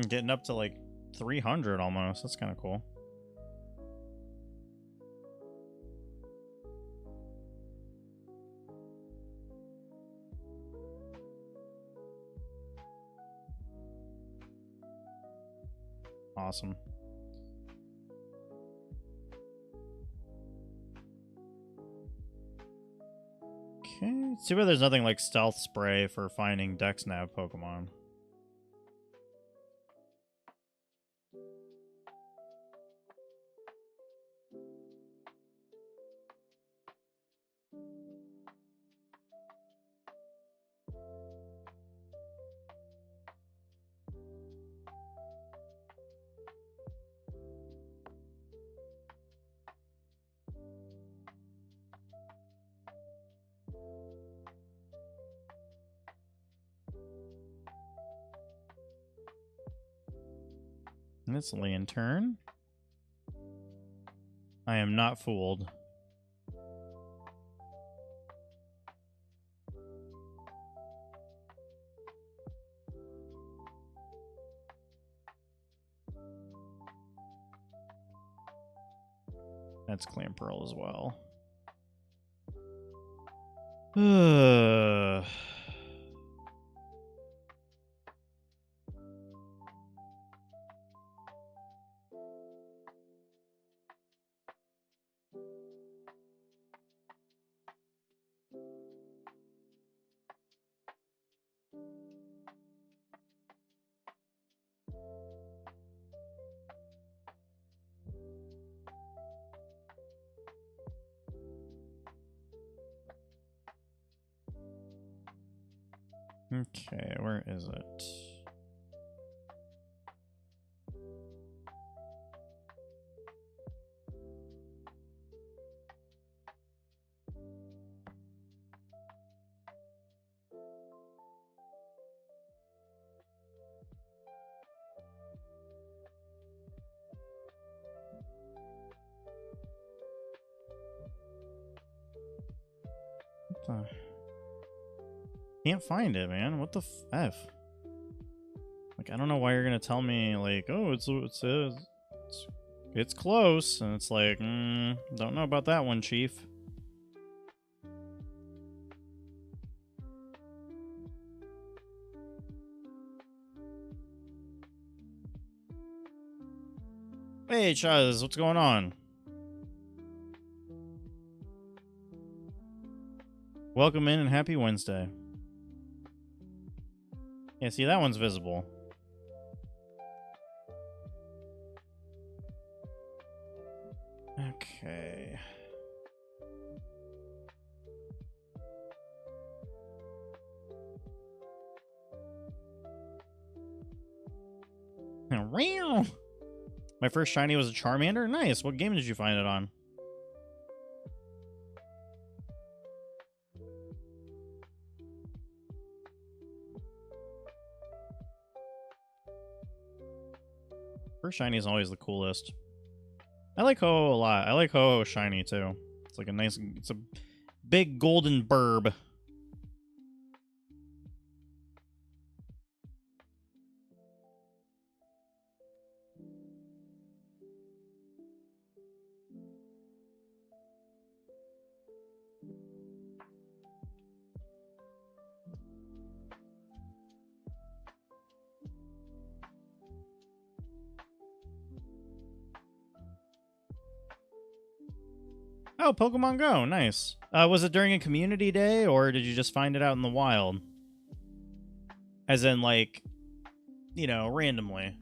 Getting up to like 300 almost. That's kind of cool. Awesome. Okay. Too bad there's nothing like Stealth Spray for finding Dex Nav Pokemon. And it's Lantern. I am not fooled. That's Clamperl as well. Okay, where is it? What the? Can't find it, man. What the F? Like, I don't know why you're gonna tell me, like, oh, it's close, and it's like, don't know about that one, Chief. Hey, Chaz, what's going on? Welcome in and happy Wednesday. Yeah, see, that one's visible. Okay. My first shiny was a Charmander? Nice. What game did you find it on? First shiny is always the coolest. I like Ho-Oh a lot. I like Ho-Oh shiny too. It's like a nice, it's a big golden burb. Oh, Pokemon Go, nice. Was it during a community day, or did you just find it out in the wild? As in, like, you know, randomly.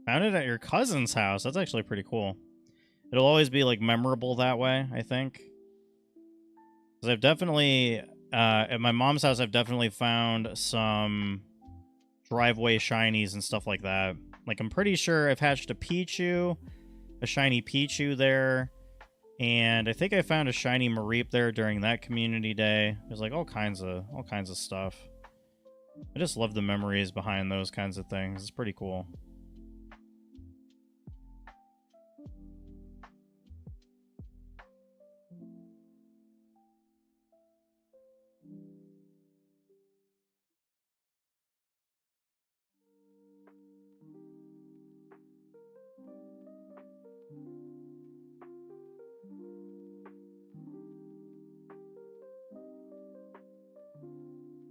Found it at your cousin's house. That's actually pretty cool. It'll always be, like, memorable that way, I think. Because I've definitely, at my mom's house, I've definitely found some driveway shinies and stuff like that. Like, I'm pretty sure I've hatched a Pichu, a shiny Pichu there, and I think I found a shiny Mareep there during that community day. There's, like, all kinds of stuff. I just love the memories behind those kinds of things. It's pretty cool.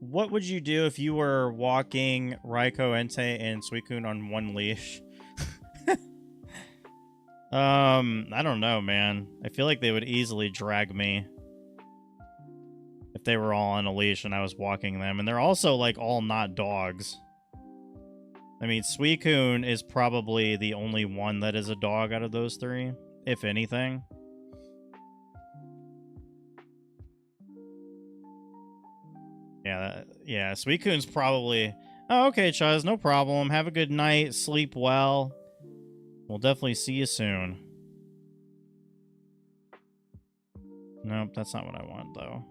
What would you do if you were walking Raikou, Entei, and Suicune on one leash? I don't know, man. I feel like they would easily drag me if they were all on a leash and I was walking them. And they're also, like, all not dogs. I mean, Suicune is probably the only one that is a dog out of those three, if anything. Yeah, Suicune's probably... Oh, okay, Chuz, no problem. Have a good night. Sleep well. We'll definitely see you soon. Nope, that's not what I want, though.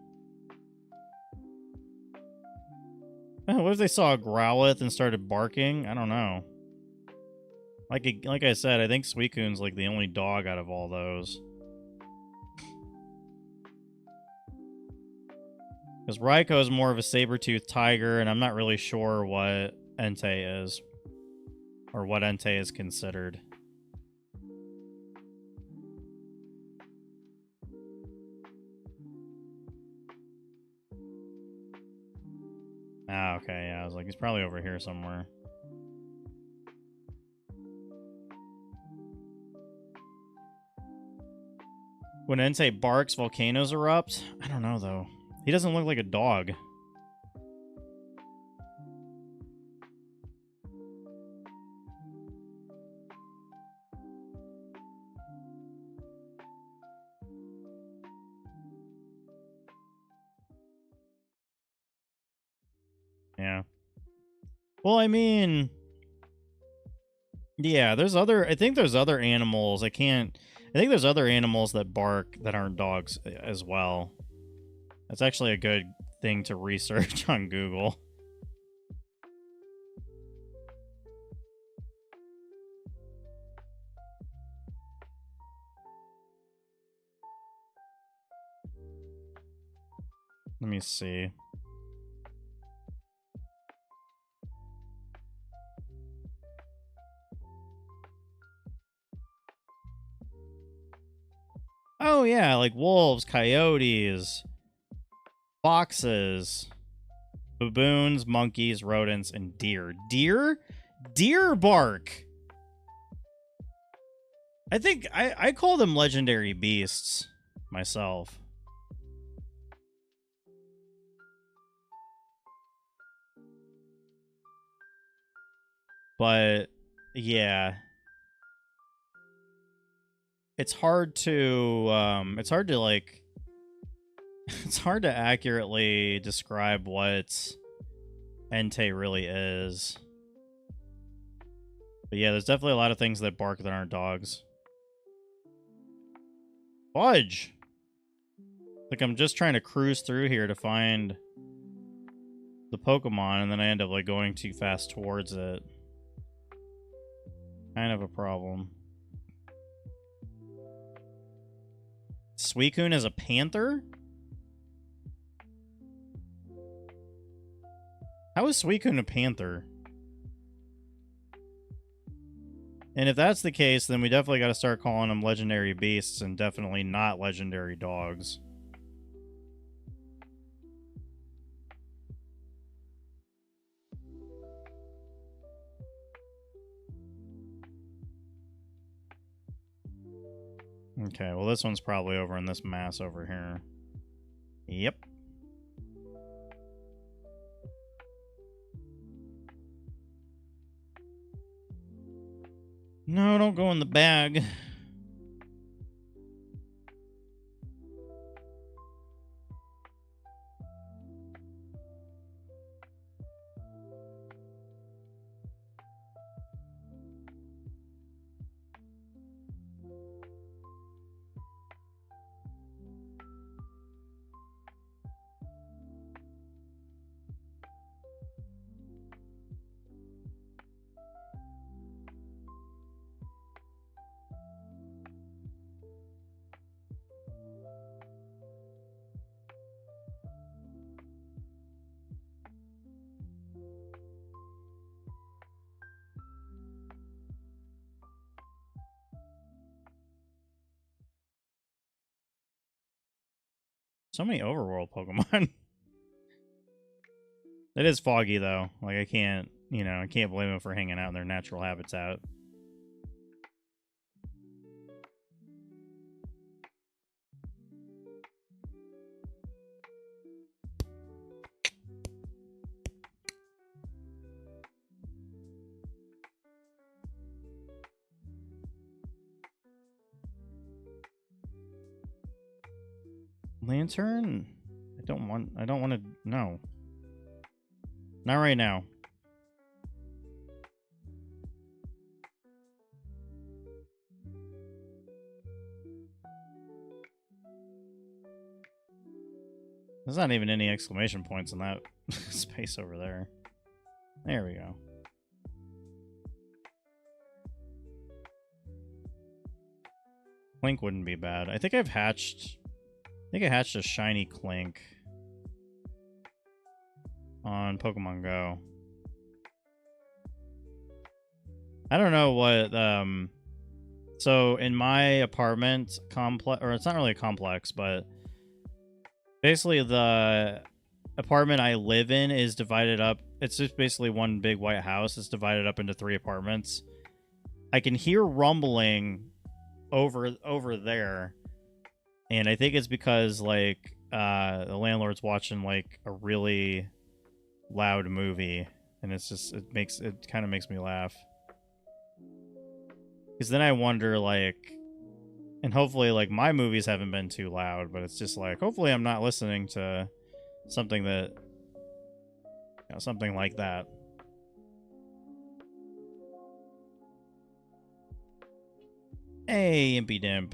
What if they saw a Growlithe and started barking? I don't know. Like I said, I think Suicune's, like, the only dog out of all those. Because Raikou is more of a saber-toothed tiger, and I'm not really sure what Entei is. Or what Entei is considered. Ah, okay, yeah, I was like, he's probably over here somewhere. When Entei barks, volcanoes erupt? I don't know, though. He doesn't look like a dog. Yeah. Well, I mean... Yeah, there's other... I think there's other animals. I think there's other animals that bark that aren't dogs as well. That's actually a good thing to research on Google. Let me see. Oh, yeah, like wolves, coyotes, foxes, baboons, monkeys, rodents, and deer. Deer? Deer bark! I think I call them legendary beasts myself. But yeah. It's hard to like it's hard to accurately describe what Entei really is. But yeah, there's definitely a lot of things that bark that aren't dogs. Fudge! Like, I'm just trying to cruise through here to find the Pokemon, and then I end up, like, going too fast towards it. Kind of a problem. Suicune is a panther? How is Suicune a panther? And if that's the case, then we definitely got to start calling them legendary beasts and definitely not legendary dogs. Okay, well this one's probably over in this mass over here. Yep. No, don't go in the bag. So many overworld Pokemon. It is foggy though. Like I can't blame them for hanging out in their natural habitat. Lantern? I don't want to, no. Not right now. There's not even any exclamation points in that space over there. There we go. Clink wouldn't be bad. I think I hatched a shiny Clink on Pokemon Go. I don't know what, so in my apartment complex, or it's not really a complex, but basically the apartment I live in is divided up. It's just basically one big white house. It's divided up into 3 apartments. I can hear rumbling over there, and I think it's because like the landlord's watching like a really loud movie, and it's just it kind of makes me laugh, because then I wonder like, and hopefully like my movies haven't been too loud, but it's just like hopefully I'm not listening to something that something like that. Hey, Impy Dimp.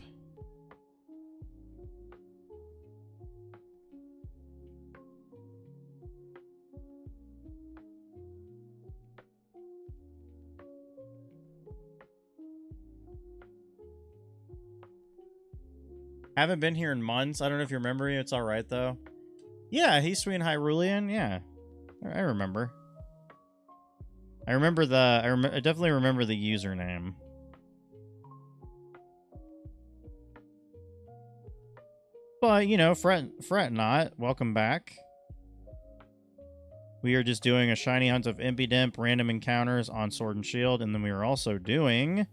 Haven't been here in months. I don't know if you remember me. It's all right though. Yeah, he's sweet and Hyrulean. Yeah, I remember. I definitely remember the username. But you know, fret not. Welcome back. We are just doing a shiny hunt of Impidimp random encounters on Sword and Shield, and then we are also doing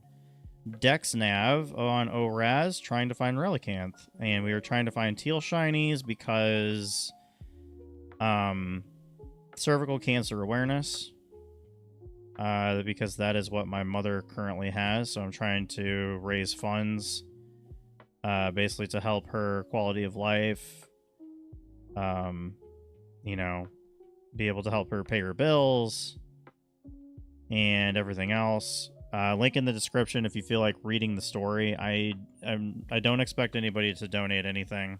Dex Nav on Oraz, trying to find Relicanth, and we are trying to find teal shinies because cervical cancer awareness, because that is what my mother currently has. So I'm trying to raise funds, basically to help her quality of life, you know, be able to help her pay her bills and everything else. Link in the description if you feel like reading the story. I don't expect anybody to donate anything.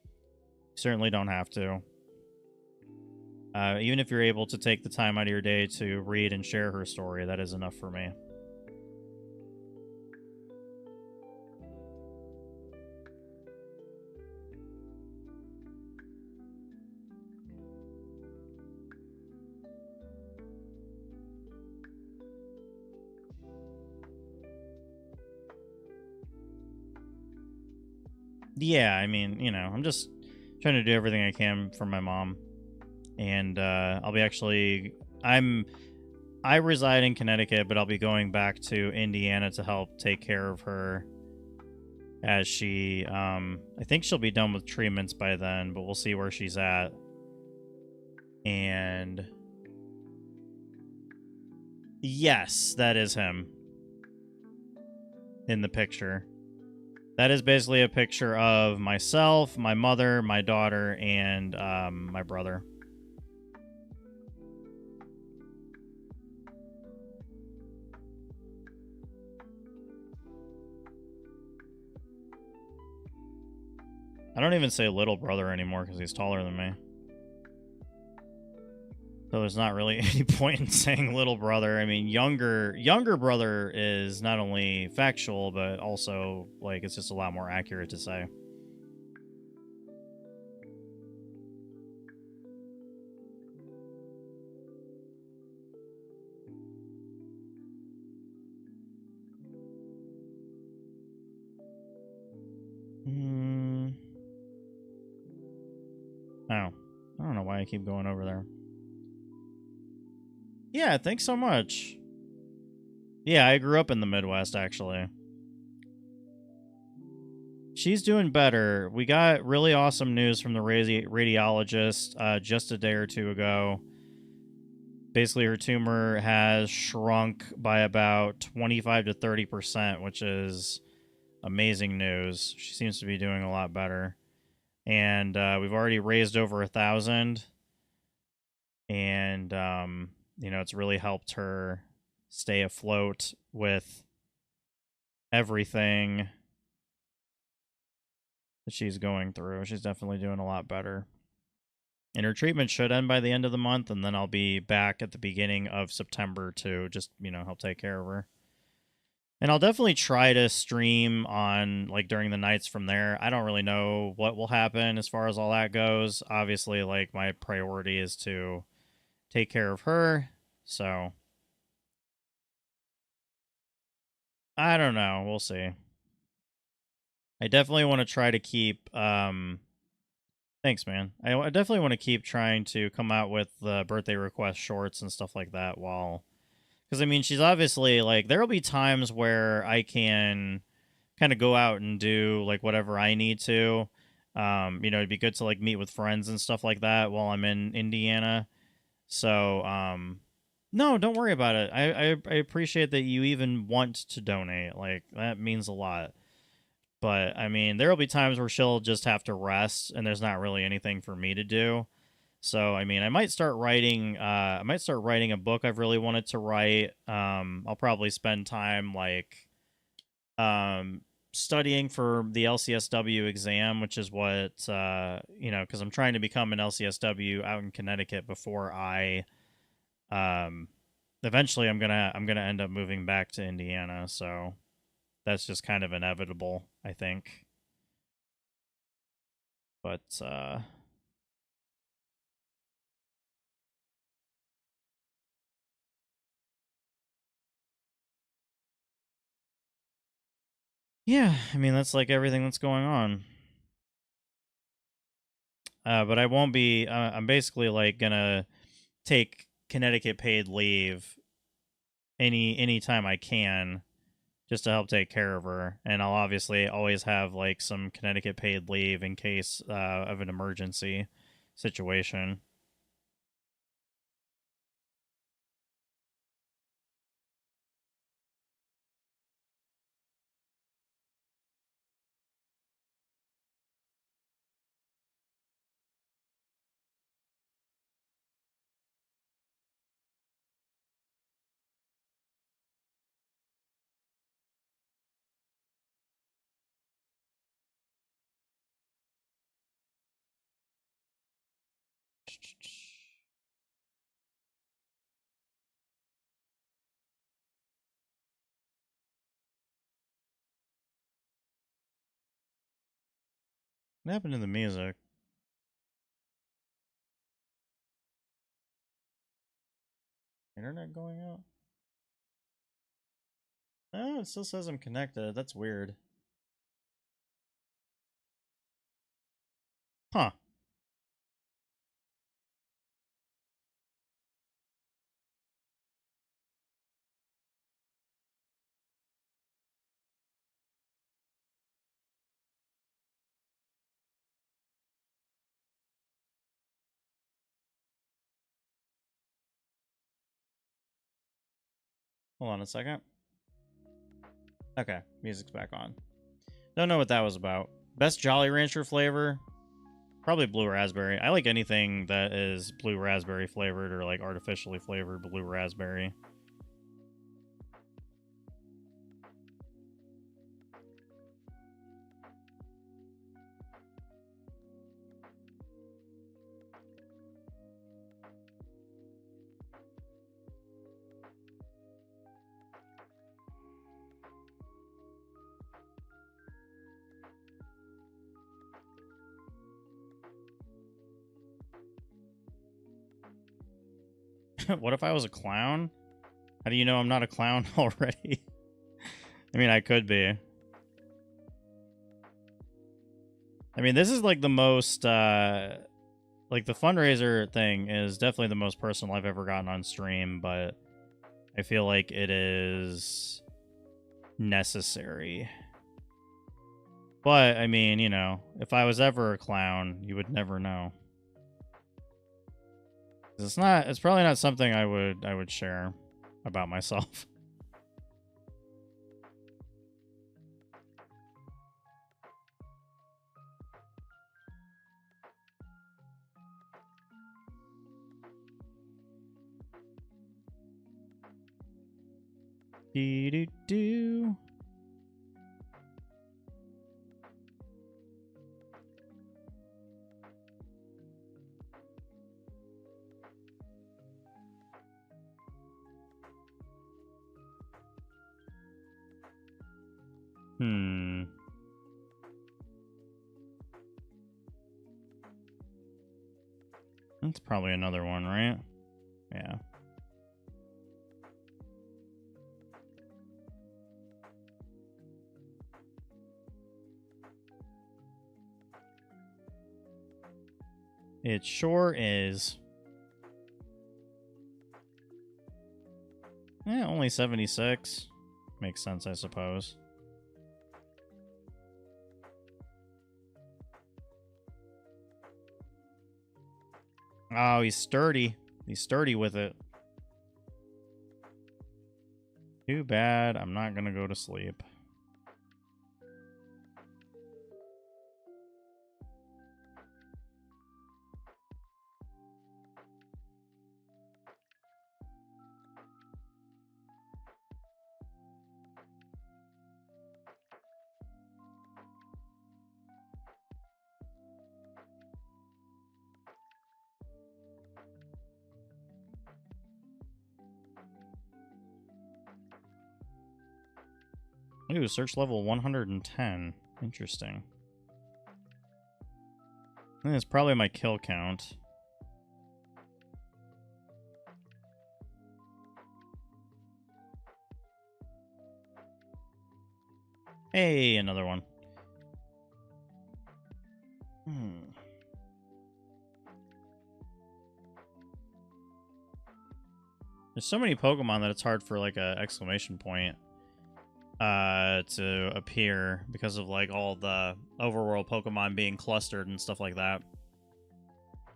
You certainly don't have to. Even if you're able to take the time out of your day to read and share her story, that is enough for me. Yeah, I mean, I'm just trying to do everything I can for my mom, and I'll be actually. I reside in Connecticut, but I'll be going back to Indiana to help take care of her as she. I think she'll be done with treatments by then, but we'll see where she's at. And yes, that is him in the picture. That is basically a picture of myself, my mother, my daughter, and my brother. I don't even say little brother anymore because he's taller than me. So there's not really any point in saying little brother. I mean, younger brother is not only factual, but also like it's just a lot more accurate to say. Hmm. Oh, I don't know why I keep going over there. Yeah, thanks so much. Yeah, I grew up in the Midwest actually. She's doing better. We got really awesome news from the radiologist just a day or two ago. Basically, her tumor has shrunk by about 25 to 30%, which is amazing news. She seems to be doing a lot better. And we've already raised over 1,000. And, it's really helped her stay afloat with everything that she's going through. She's definitely doing a lot better. And her treatment should end by the end of the month, and then I'll be back at the beginning of September to just, help take care of her. And I'll definitely try to stream on like during the nights from there. I don't really know what will happen as far as all that goes. Obviously, like my priority is to take care of her. So I don't know. We'll see. I definitely want to try to keep thanks, man. I definitely want to keep trying to come out with the birthday request shorts and stuff like that while because I mean she's obviously like there'll be times where I can kind of go out and do like whatever I need to. It'd be good to like meet with friends and stuff like that while I'm in Indiana. So, no, don't worry about it. I appreciate that you even want to donate. Like that means a lot. But I mean, there will be times where she'll just have to rest, and there's not really anything for me to do. So I mean, I might start writing. I might start writing a book I've really wanted to write. I'll probably spend time like um, studying for the LCSW exam, which is what because I'm trying to become an LCSW out in Connecticut before I um, eventually I'm gonna end up moving back to Indiana. So that's just kind of inevitable, I think. But yeah, I mean that's like everything that's going on. But I won't be. I'm basically like gonna take Connecticut paid leave any time I can just to help take care of her. And I'll obviously always have like some Connecticut paid leave in case of an emergency situation. What happened to the music? Internet going out? Oh, it still says I'm connected. That's weird. Huh. Hold on a second. Okay, music's back on. Don't know what that was about. Best Jolly Rancher flavor? Probably blue raspberry. I like anything that is blue raspberry flavored or like artificially flavored blue raspberry. What if I was a clown? How do you know I'm not a clown already? I mean, I could be. I mean, this is like the most, like the fundraiser thing is definitely the most personal I've ever gotten on stream, but I feel like it is necessary. But, I mean, you know, if I was ever a clown, you would never know. It's probably not something I would share about myself. Do. That's probably another one, right? Yeah. It sure is. Only 76. Makes sense, I suppose. Oh, he's sturdy. He's sturdy with it. Too bad I'm not gonna go to sleep. Ooh, search level 110. Interesting. I think it's probably my kill count. Hey, another one. There's so many Pokemon that it's hard for like a exclamation point to appear because of like all the overworld Pokemon being clustered and stuff like that.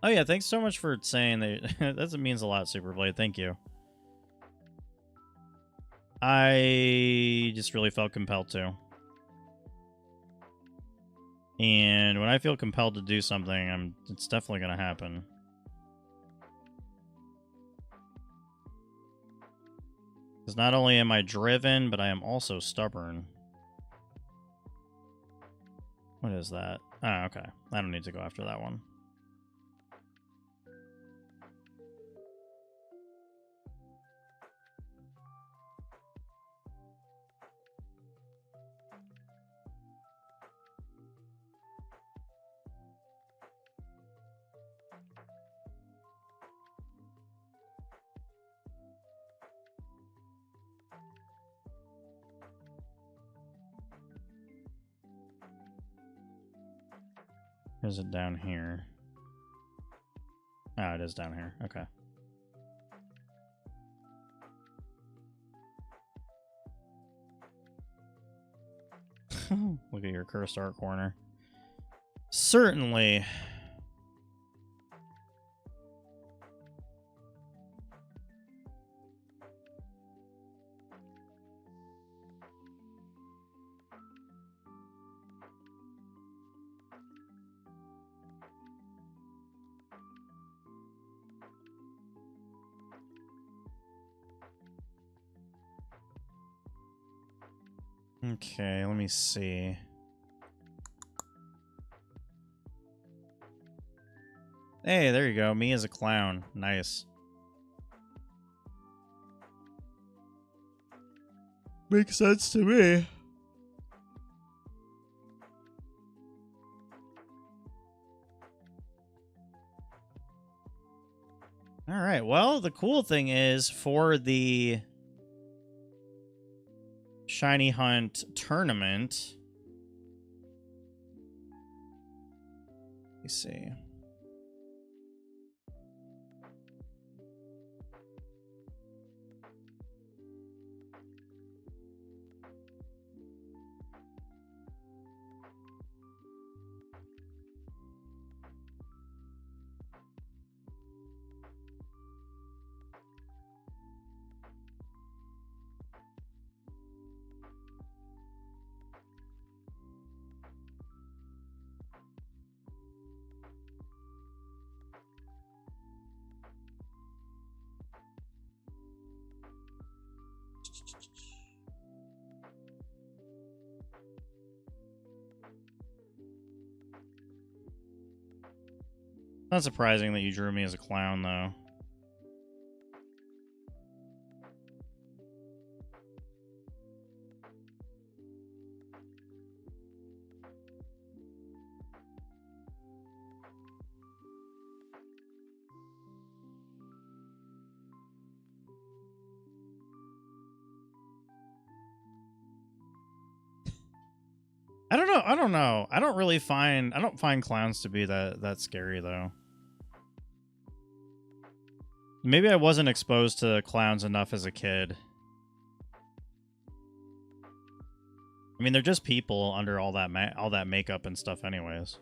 Oh yeah, thanks so much for saying that. That means a lot, Superblade. Thank you. I just really felt compelled to. And when I feel compelled to do something, it's definitely going to happen. Because not only am I driven, but I am also stubborn. What is that? Oh, okay. I don't need to go after that one. Or is it down here? Oh, it is down here. Okay. Look at your cursed art corner. Certainly. Okay, let me see. Hey, there you go. Me as a clown. Nice. Makes sense to me. All right. Well, the cool thing is for the Shiny Hunt tournament. Let me see. Not surprising that you drew me as a clown, though. I don't know. I don't know. I don't find clowns to be that scary, though. Maybe I wasn't exposed to clowns enough as a kid. I mean, they're just people under all that makeup and stuff anyways.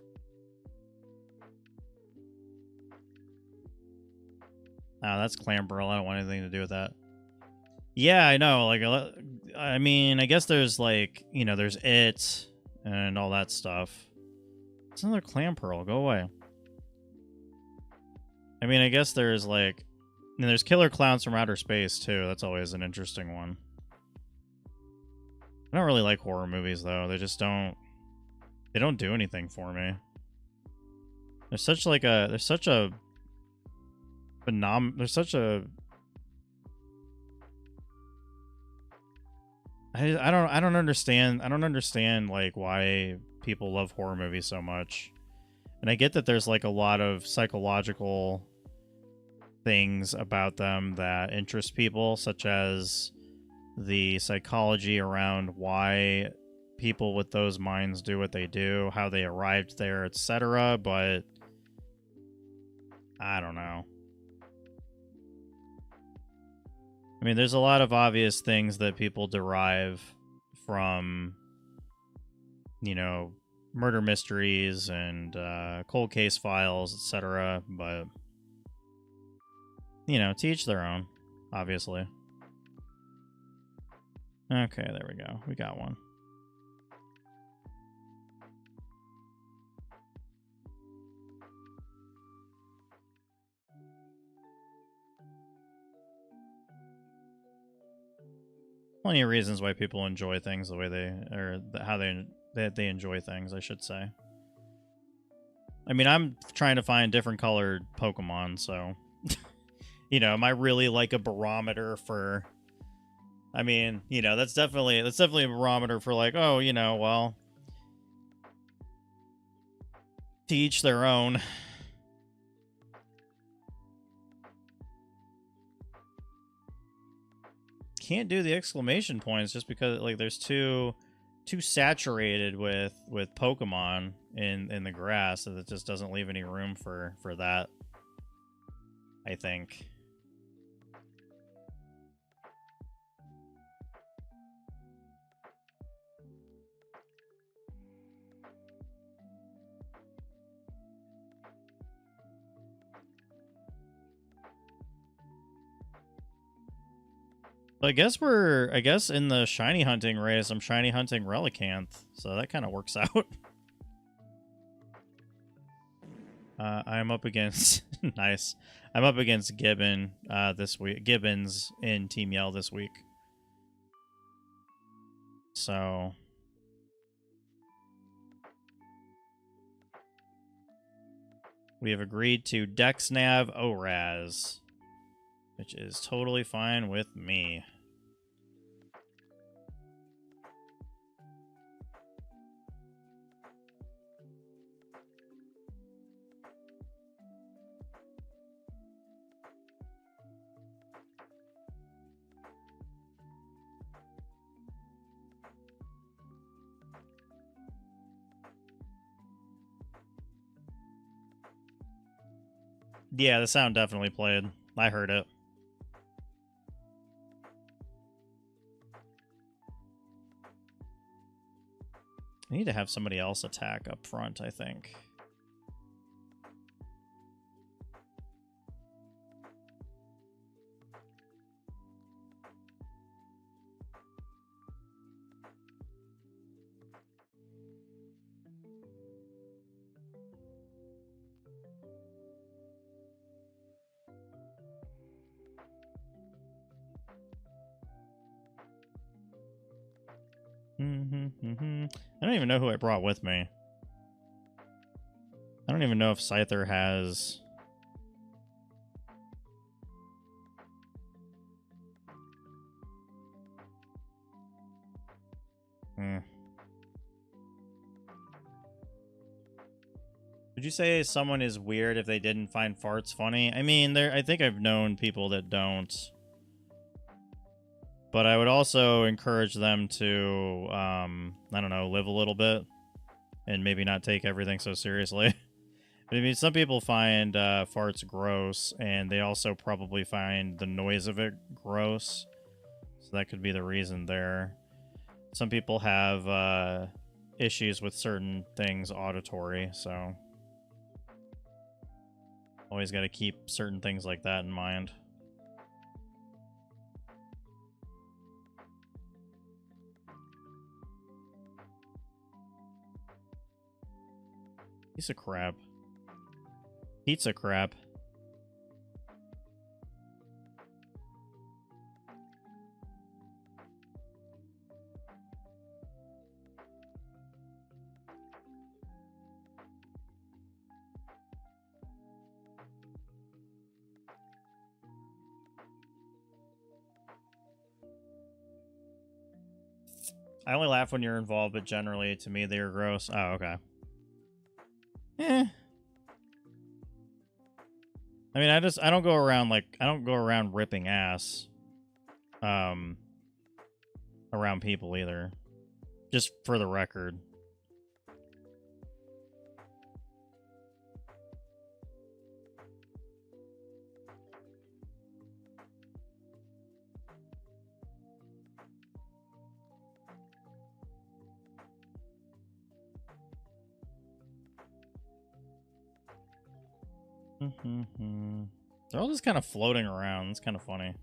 Ah, that's Clamperl. I don't want anything to do with that. Yeah, I know. Like, I mean, I guess there's like, you know, there's it and all that stuff. It's another Clamperl. Go away. I mean, I guess there's like, and there's killer clowns from outer space too. That's always an interesting one. I don't really like horror movies though. They just don't. They don't do anything for me. There's such like a. There's such a. There's such a. I don't understand. I don't understand like why people love horror movies so much. And I get that there's like a lot of psychological things about them that interest people, such as the psychology around why people with those minds do what they do, how they arrived there, etc. But I don't know. I mean, there's a lot of obvious things that people derive from, you know, murder mysteries and cold case files, etc. But, you know, to each their own, obviously. Okay, there we go. We got one. Plenty of reasons why people enjoy things the way they, or how they enjoy things, I should say. I mean, I'm trying to find different colored Pokemon, so you know, am I really like a barometer for? I mean, you know, that's definitely a barometer for like, oh, you know, well, to each their own. Can't do the exclamation points just because like there's two too saturated with Pokemon in the grass that it just doesn't leave any room for that, I think. I guess in the shiny hunting race, I'm shiny hunting Relicanth, so that kind of works out. I'm up against nice. I'm up against Gibbon this week. Gibbons in Team Yell this week. So we have agreed to Dexnav Oraz, which is totally fine with me. Yeah, the sound definitely played. I heard it. I need to have somebody else attack up front, I think. I don't even know who I brought with me. I don't even know if Scyther has... Would you say someone is weird if they didn't find farts funny? I mean, I think I've known people that don't. But I would also encourage them to, I don't know, live a little bit and maybe not take everything so seriously. I mean, some people find farts gross, and they also probably find the noise of it gross. So that could be the reason there. Some people have issues with certain things auditory, so always got to keep certain things like that in mind. Piece of crap. Pizza crap. I only laugh when you're involved, but generally, to me, they're gross. Oh, okay. I mean, I don't go around ripping ass, around people either. Just for the record. They're all just kind of floating around. It's kind of funny.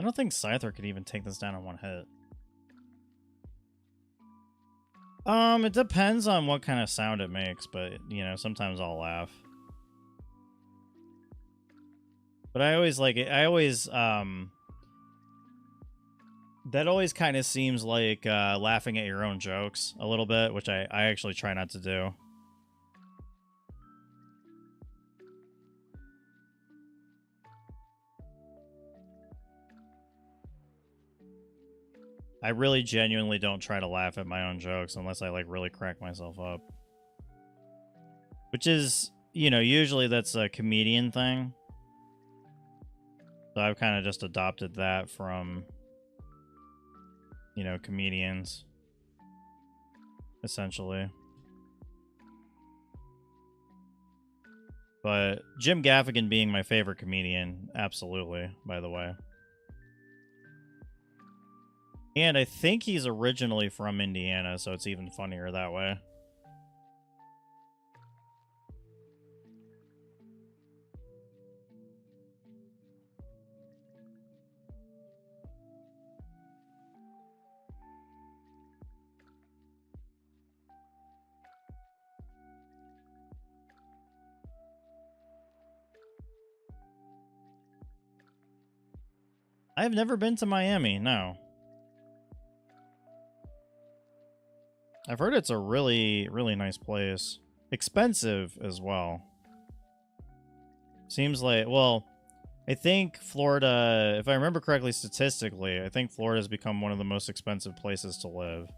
I don't think Scyther could even take this down in one hit. It depends on what kind of sound it makes, but, you know, sometimes I'll laugh. But I always like it. I always, that always kind of seems like laughing at your own jokes a little bit, which I actually try not to do. I really genuinely don't try to laugh at my own jokes unless I like really crack myself up. Which is, you know, usually that's a comedian thing. So I've kind of just adopted that from, you know, comedians, essentially. But Jim Gaffigan being my favorite comedian, absolutely, by the way. And I think he's originally from Indiana, so it's even funnier that way. I've never been to Miami, no. I've heard it's a really, really nice place. Expensive as well. Seems like, well, I think Florida, if I remember correctly statistically, I think Florida's become one of the most expensive places to live.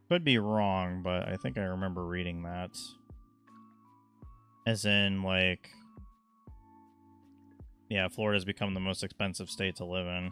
Could be wrong, but I think I remember reading that. As in, like, yeah, Florida's become the most expensive state to live in.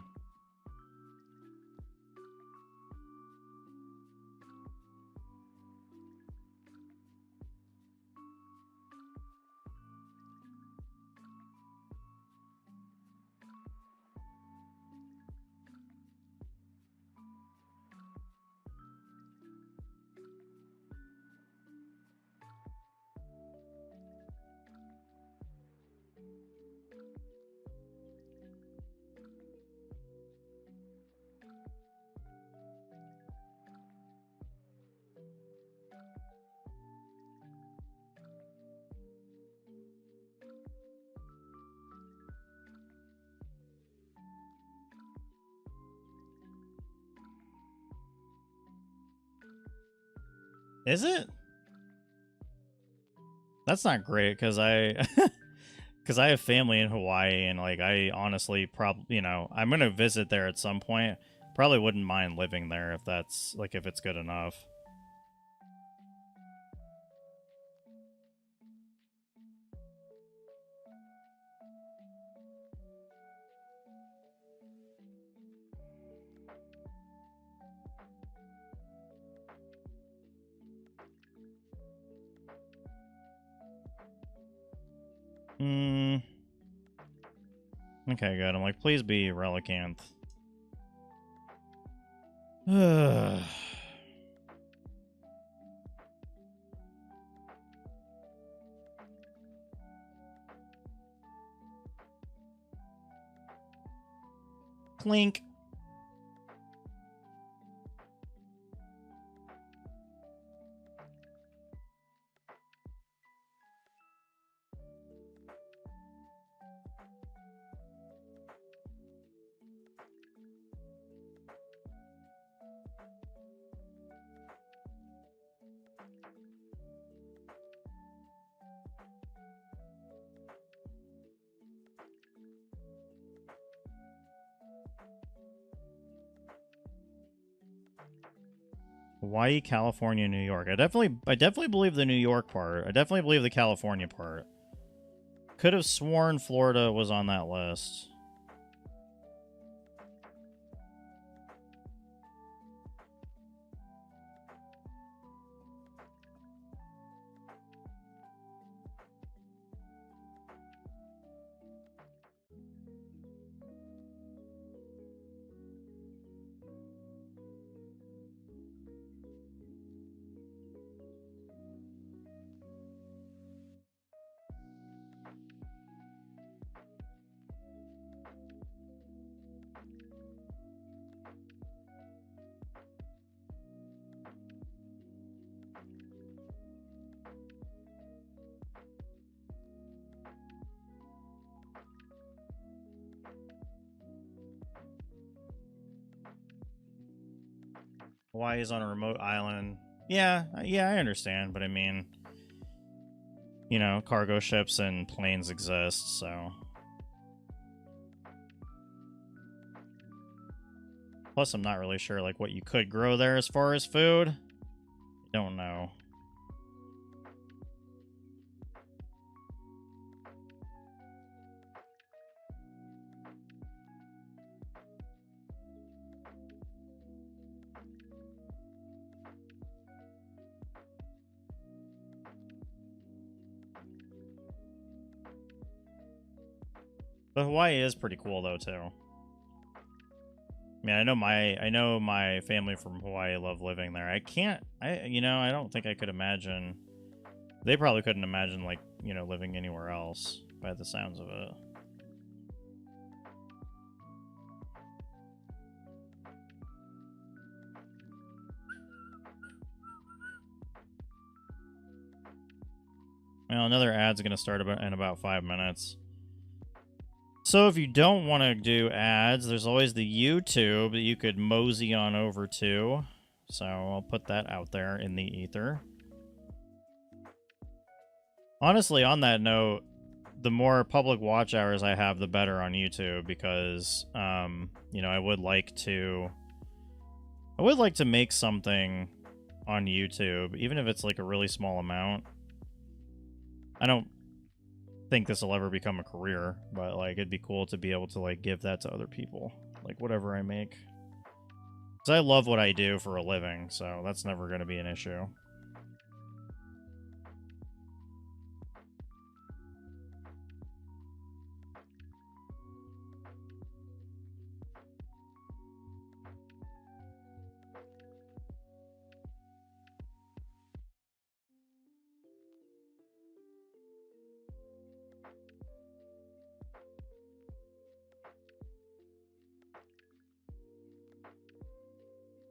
Is it? That's not great because I because I have family in Hawaii and like I honestly probably, you know, I'm going to visit there at some point. Probably wouldn't mind living there if that's like if it's good enough. Hmm. Okay, good. I'm like, please be Relicanth. Clink. Hawaii, California, New York. I definitely believe the New York part. I definitely believe the California part. Could have sworn Florida was on that list. Hawaii's on a remote island. Yeah, I understand, but I mean, you know, cargo ships and planes exist, so. Plus, I'm not really sure, like, what you could grow there as far as food. Don't know. But Hawaii is pretty cool though too. I mean, I know my family from Hawaii love living there. I don't think I could imagine. They probably couldn't imagine, like, you know, living anywhere else by the sounds of it. Well, another ad's going to start in about 5 minutes. So if you don't want to do ads, there's always the YouTube that you could mosey on over to. So I'll put that out there in the ether. Honestly, on that note, the more public watch hours I have, the better on YouTube, because, you know, I would like to make something on YouTube, even if it's like a really small amount. I don't think this will ever become a career, but like it'd be cool to be able to like give that to other people, like whatever I make, because I love what I do for a living, so that's never going to be an issue.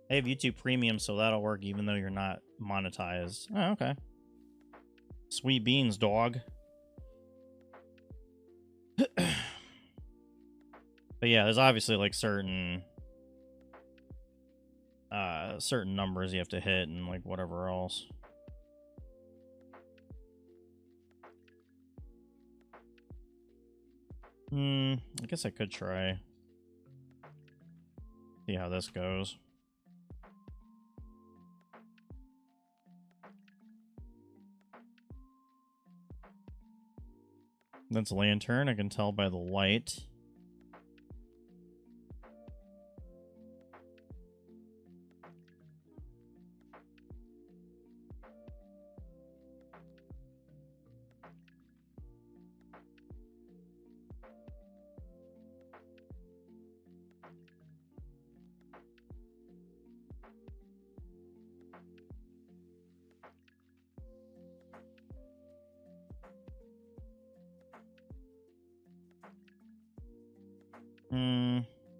I have YouTube Premium, so that'll work even though you're not monetized. Oh, okay. Sweet beans, dog. But yeah, there's obviously like certain numbers you have to hit and like whatever else. I guess I could try. See how this goes. That's a lantern, I can tell by the light.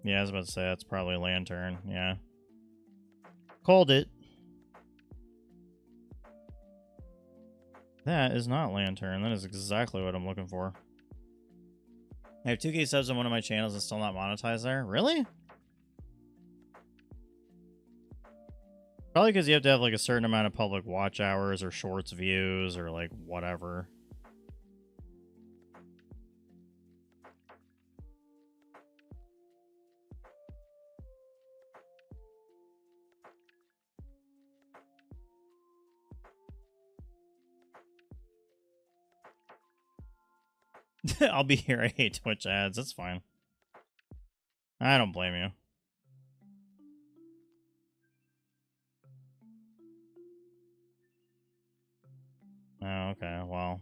Yeah, I was about to say that's probably a lantern. Yeah. Called it. That is not lantern. That is exactly what I'm looking for. I have 2K subs on one of my channels and still not monetized there. Really? Probably because you have to have like a certain amount of public watch hours or shorts views or like whatever. I'll be here. I hate Twitch ads. That's fine. I don't blame you. Oh, okay. Well.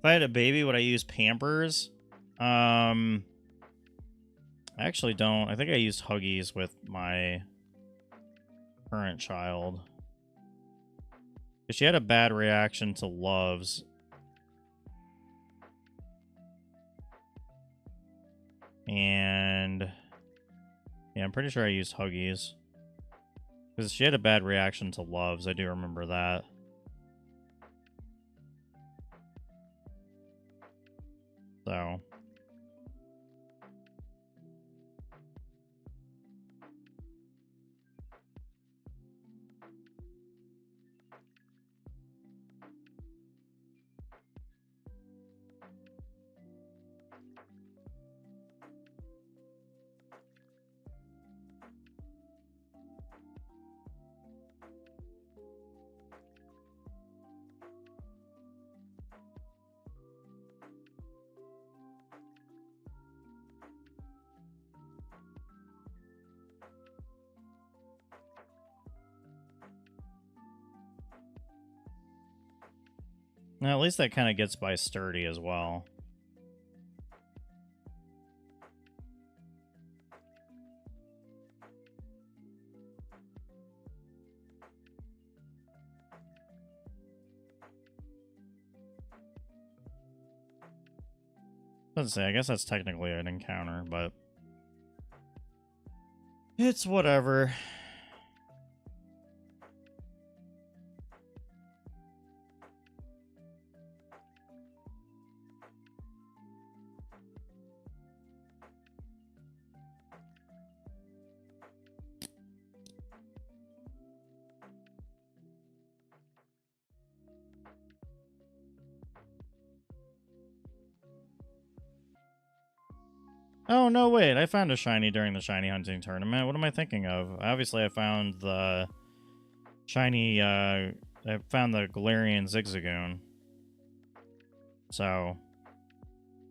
If I had a baby, would I use Pampers? I actually don't. I think I used Huggies with my current child. She had a bad reaction to Loves. And yeah, I'm pretty sure I used Huggies. Because she had a bad reaction to Loves. I do remember that. So. Now, at least that kind of gets by sturdy as well. Let's say, I guess that's technically an encounter, but it's whatever. Oh, no, wait. I found a shiny during the shiny hunting tournament. What am I thinking of? Obviously, I found the shiny, I found the Galarian Zigzagoon. So,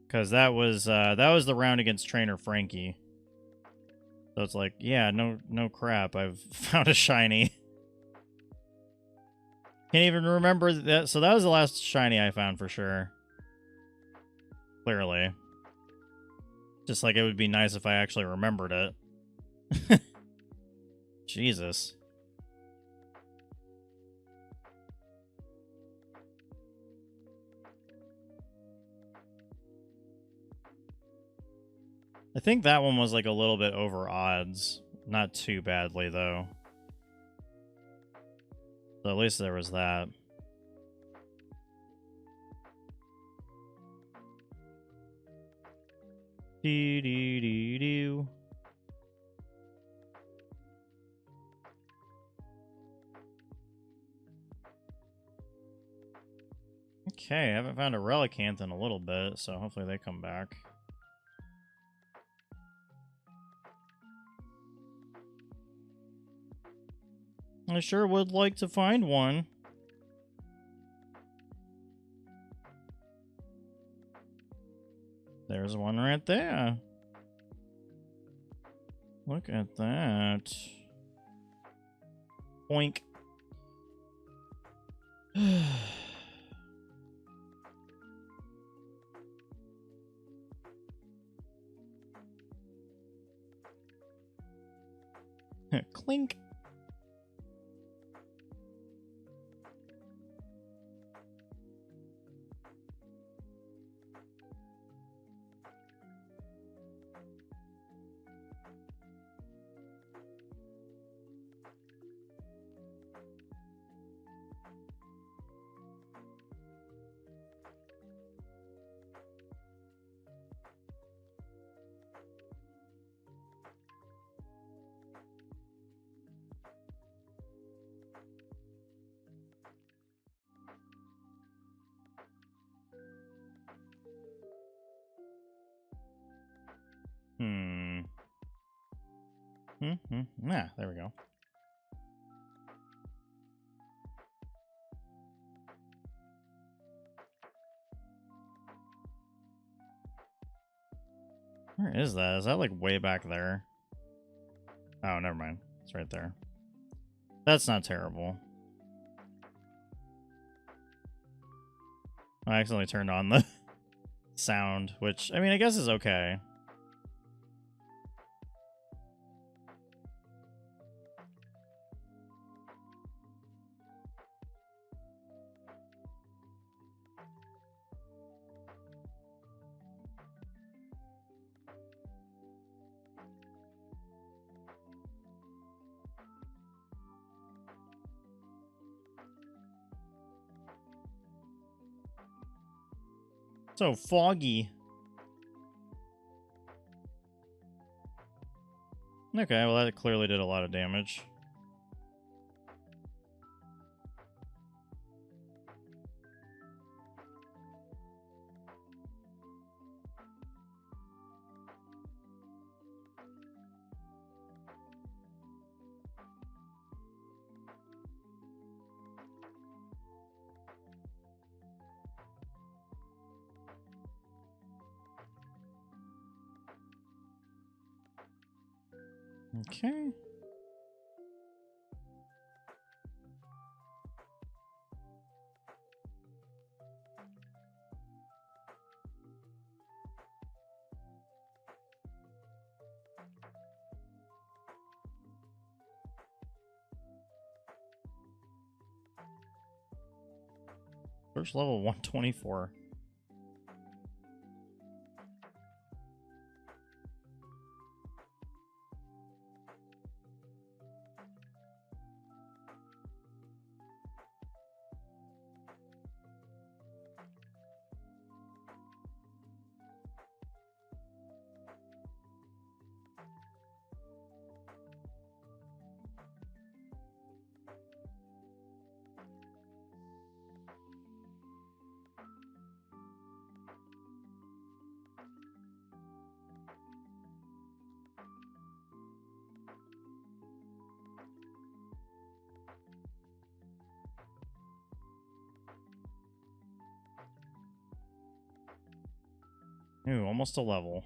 because that was the round against Trainer Frankie. So it's like, yeah, no crap. I've found a shiny. Can't even remember that. So that was the last shiny I found for sure. Clearly. Just like it would be nice if I actually remembered it. Jesus. I think that one was like a little bit over odds. Not too badly, though. So at least there was that. Do. Okay, I haven't found a Relicanth in a little bit, so hopefully they come back. I sure would like to find one. There's one right there. Look at that. Boink. Clink. Yeah, there we go. Where is that? Is that like way back there? Oh, never mind. It's right there. That's not terrible. I accidentally turned on the sound, which, I mean, I guess is okay. So foggy. Okay, well that clearly did a lot of damage. Okay. First level 124. Ooh, almost a level.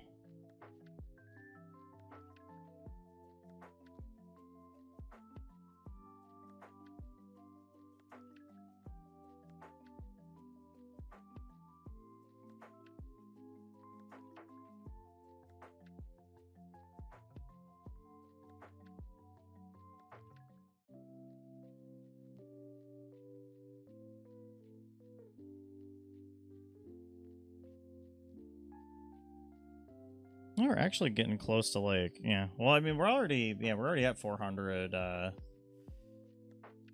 We're actually getting close to like, yeah. Well, I mean, we're already at 400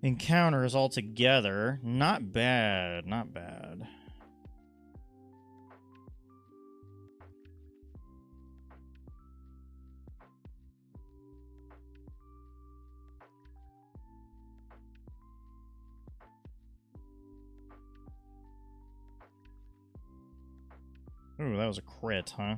encounters altogether. Not bad, not bad. Ooh, that was a crit, huh?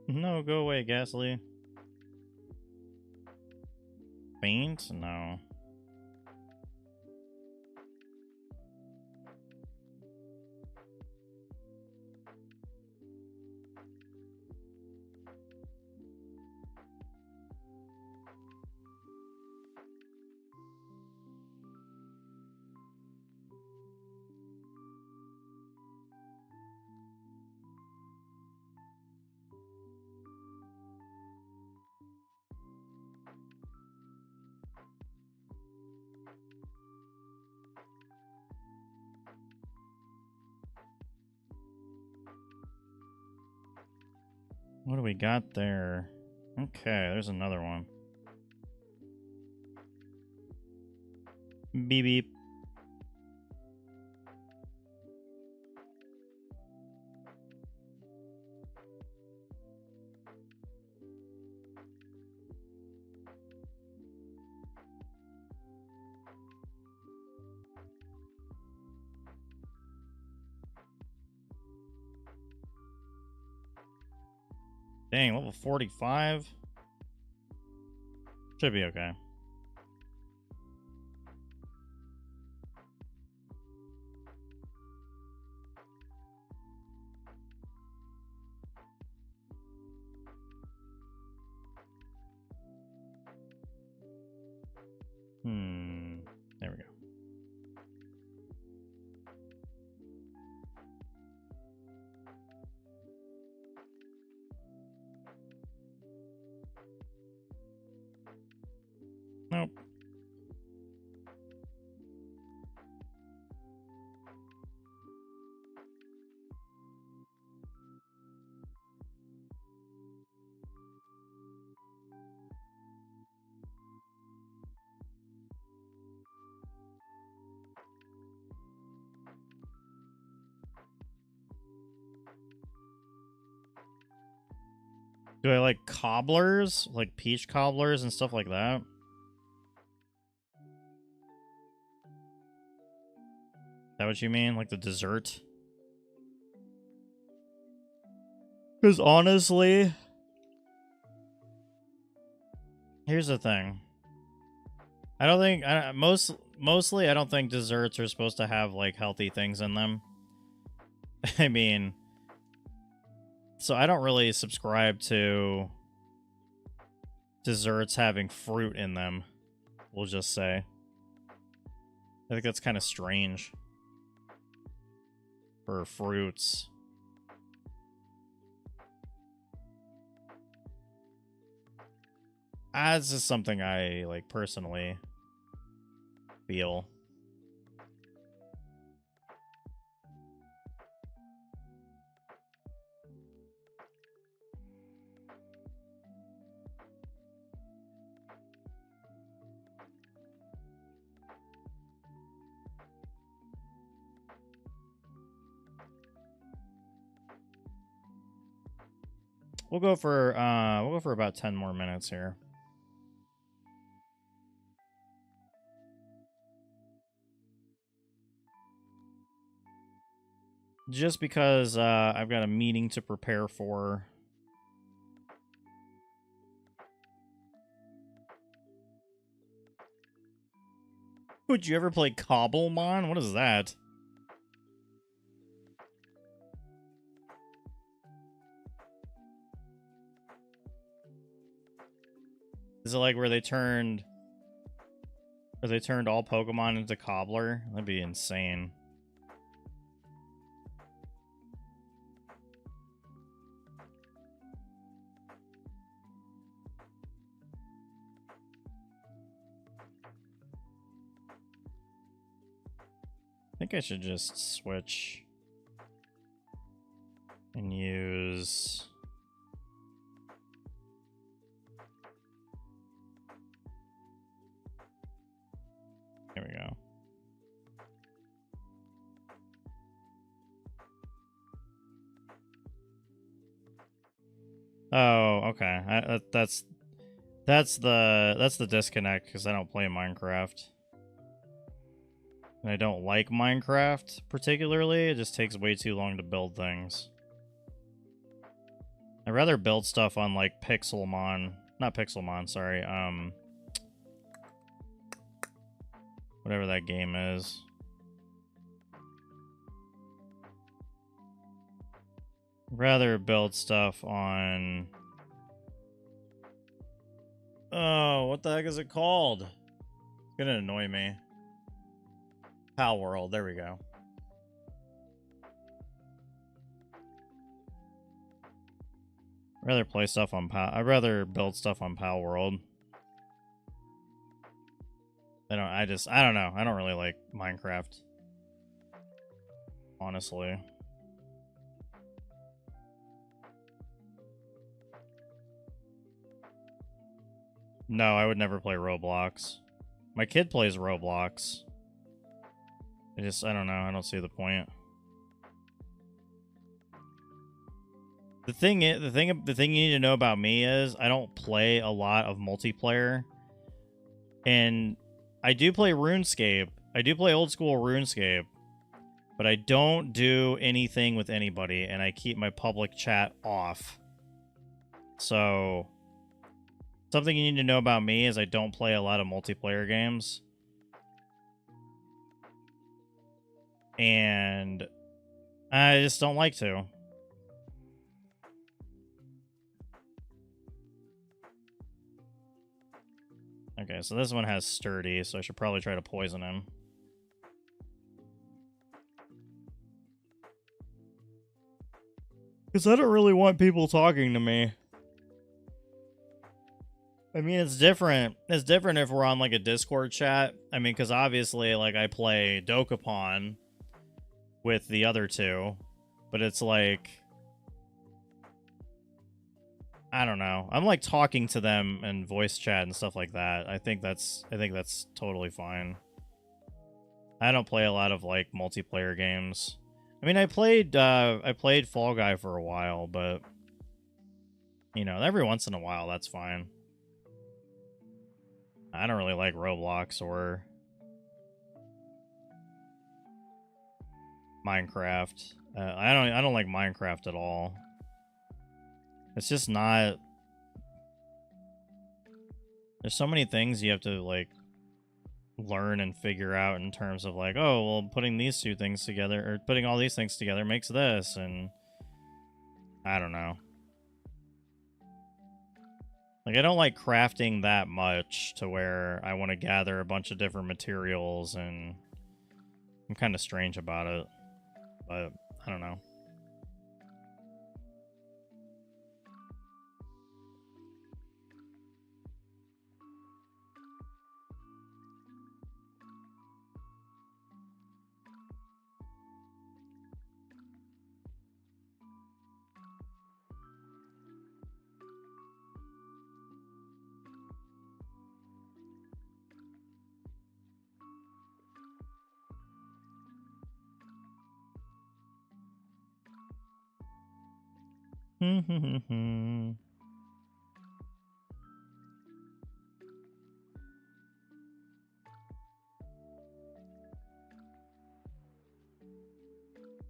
No, go away, Ghastly. Faint? No. What do we got there? Okay, there's another one. Beep beep. Dang, level 45? Should be okay. There we go. Nope. Do I like cobblers? Like peach cobblers and stuff like that? Is that what you mean? Like the dessert? Because honestly, here's the thing. I don't think mostly I don't think desserts are supposed to have like healthy things in them. I mean, so I don't really subscribe to desserts having fruit in them. We'll just say. I think that's kind of strange for fruits. It's just something I like personally feel. We'll go for about 10 more minutes here. Just because I've got a meeting to prepare for. Would you ever play Cobblemon? What is that? Is it like where they turned all Pokemon into Cobbler? That'd be insane. I think I should just switch and use... There we go. Oh, okay. That's the disconnect because I don't play Minecraft. And I don't like Minecraft particularly. It just takes way too long to build things. I'd rather build stuff on like Pixelmon. Not Pixelmon, sorry. Whatever that game is. Rather build stuff on... Oh, what the heck is it called? It's gonna annoy me. Pal World, there we go. I'd rather build stuff on Pal World. I don't know. I don't really like Minecraft. Honestly. No, I would never play Roblox. My kid plays Roblox. I don't know. I don't see the point. The thing you need to know about me is I don't play a lot of multiplayer. And I do play RuneScape. I do play old school RuneScape. But I don't do anything with anybody, and I keep my public chat off. So, something you need to know about me is I don't play a lot of multiplayer games. And I just don't like to. Okay, so this one has sturdy, so I should probably try to poison him. Because I don't really want people talking to me. I mean, it's different. It's different if we're on, like, a Discord chat. I mean, because obviously, like, I play Dokapon with the other two. But it's like... I don't know. I'm, like, talking to them and voice chat and stuff like that. I think that's totally fine. I don't play a lot of, like, multiplayer games. I mean, I played Fall Guy for a while, but... You know, every once in a while, that's fine. I don't really like Roblox or Minecraft. I don't like Minecraft at all. It's just not. There's so many things you have to like learn and figure out in terms of like, oh, well, putting these two things together or putting all these things together makes this, and I don't know. Like, I don't like crafting that much to where I want to gather a bunch of different materials, and I'm kind of strange about it. But, I don't know.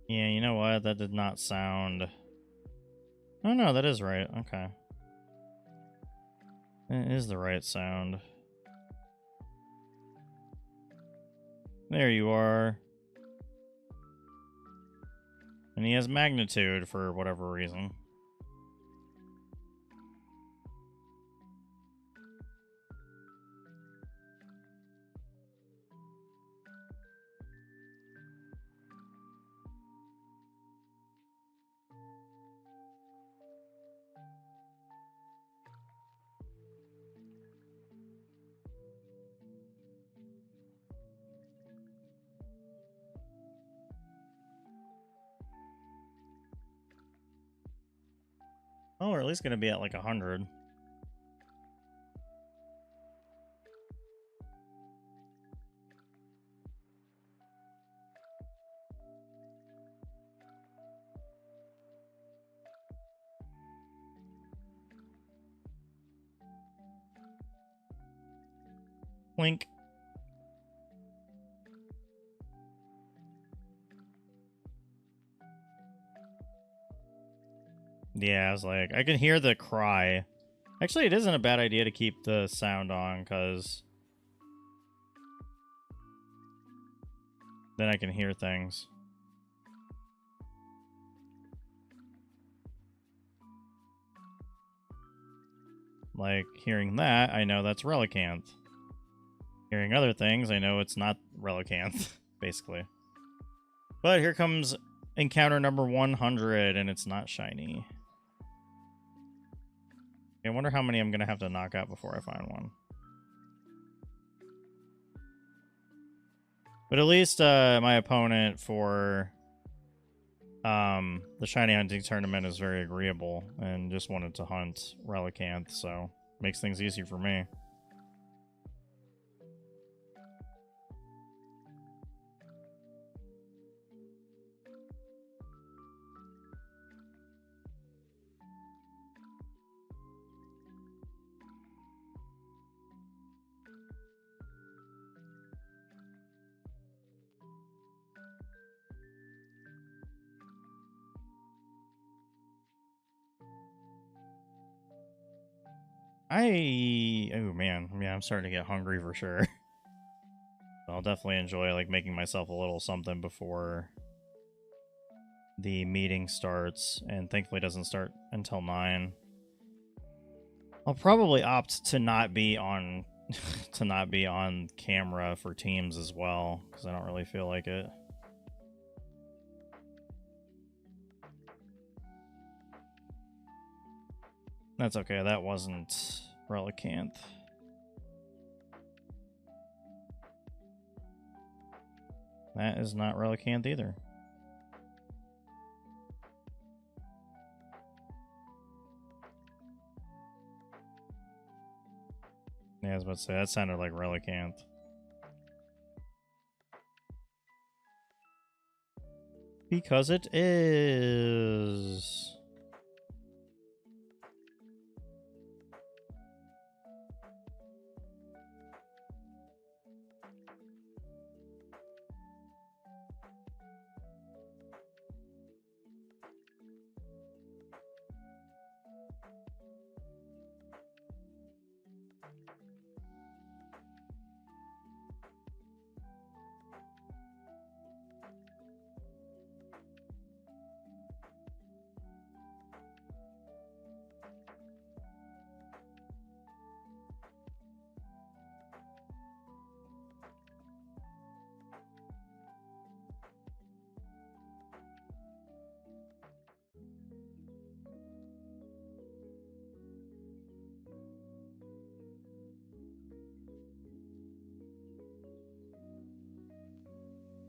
Yeah, you know what? That did not sound... Oh, no, that is right. Okay. It is the right sound. There you are. And he has magnitude for whatever reason. Oh, we're at least going to be at like 100. Blink. Yeah, I was like, I can hear the cry. Actually, it isn't a bad idea to keep the sound on, because then I can hear things. Like, hearing that, I know that's Relicanth. Hearing other things, I know it's not Relicanth, basically. But here comes encounter number 100, and it's not shiny. I wonder how many I'm going to have to knock out before I find one. But at least my opponent for the shiny hunting tournament is very agreeable and just wanted to hunt Relicanth, so makes things easy for me. Oh man, yeah, I'm starting to get hungry for sure. I'll definitely enjoy like making myself a little something before the meeting starts, and thankfully it doesn't start until 9. I'll probably opt to not be on to not be on camera for teams as well, because I don't really feel like it. That's okay, that wasn't Relicanth. That is not Relicanth either. Yeah, I was about to say, that sounded like Relicanth. Because it is.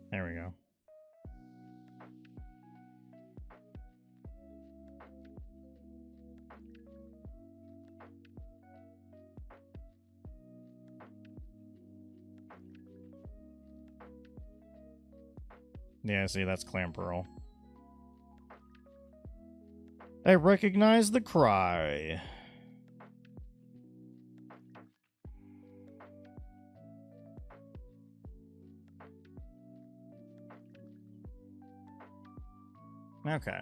There we go. Yeah, see, that's Clam Pearl. I recognize the cry. Okay.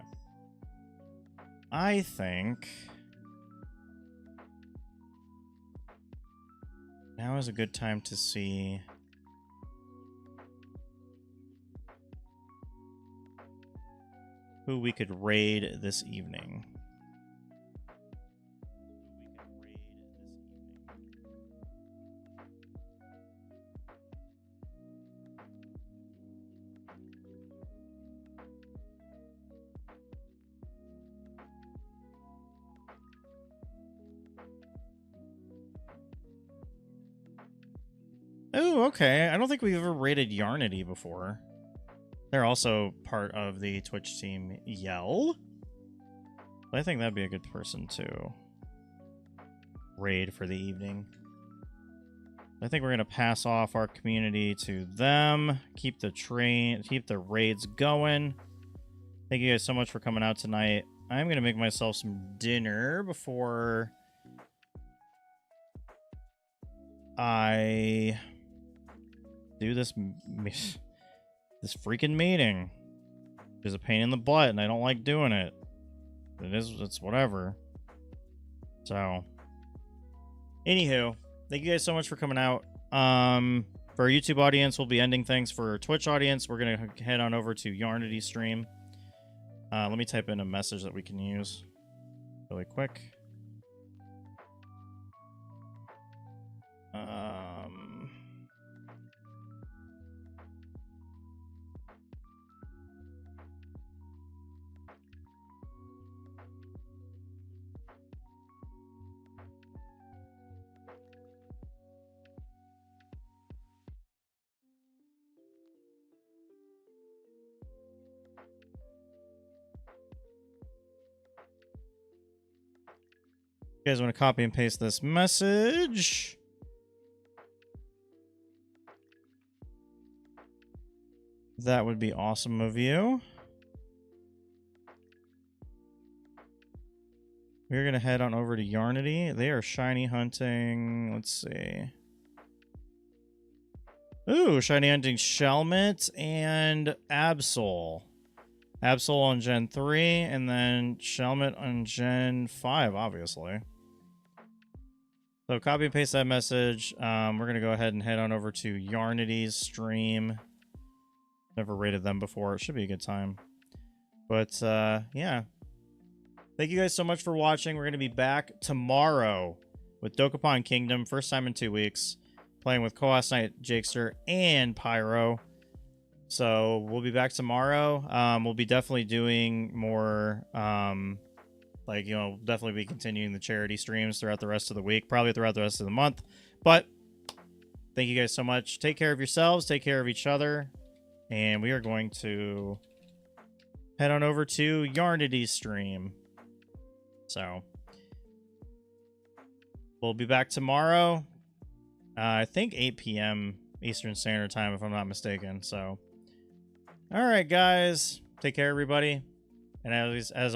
I think now is a good time to see who we could raid this evening. Oh, okay. I don't think we've ever raided Yarnity before. They're also part of the Twitch team Yell. I think that'd be a good person to raid for the evening. I think we're gonna pass off our community to them. Keep the raids going. Thank you guys so much for coming out tonight. I'm gonna make myself some dinner before I do this freaking meeting. It's a pain in the butt and I don't like doing it. It's whatever. So anywho, thank you guys so much for coming out. For our YouTube audience, we'll be ending things. For our Twitch audience, we're gonna head on over to Yarnity stream. Let me type in a message that we can use really quick. You guys want to copy and paste this message? That would be awesome of you. We're going to head on over to Yarnity. They are shiny hunting. Let's see. Ooh, shiny hunting Shelmet and Absol. Absol on Gen 3, and then Shelmet on Gen 5, obviously. So copy and paste that message. We're going to go ahead and head on over to Yarnity's stream. Never rated them before. It should be a good time. But, yeah. Thank you guys so much for watching. We're going to be back tomorrow with Dokapon Kingdom. First time in 2 weeks. Playing with Coas Knight, Jakester, and Pyro. So we'll be back tomorrow. We'll be definitely doing more, like, you know, definitely be continuing the charity streams throughout the rest of the week, probably throughout the rest of the month. But thank you guys so much. Take care of yourselves. Take care of each other. And we are going to head on over to Yarnity's stream. So we'll be back tomorrow. I think 8 p.m. Eastern Standard Time, if I'm not mistaken. So, all right, guys. Take care, everybody. And as always,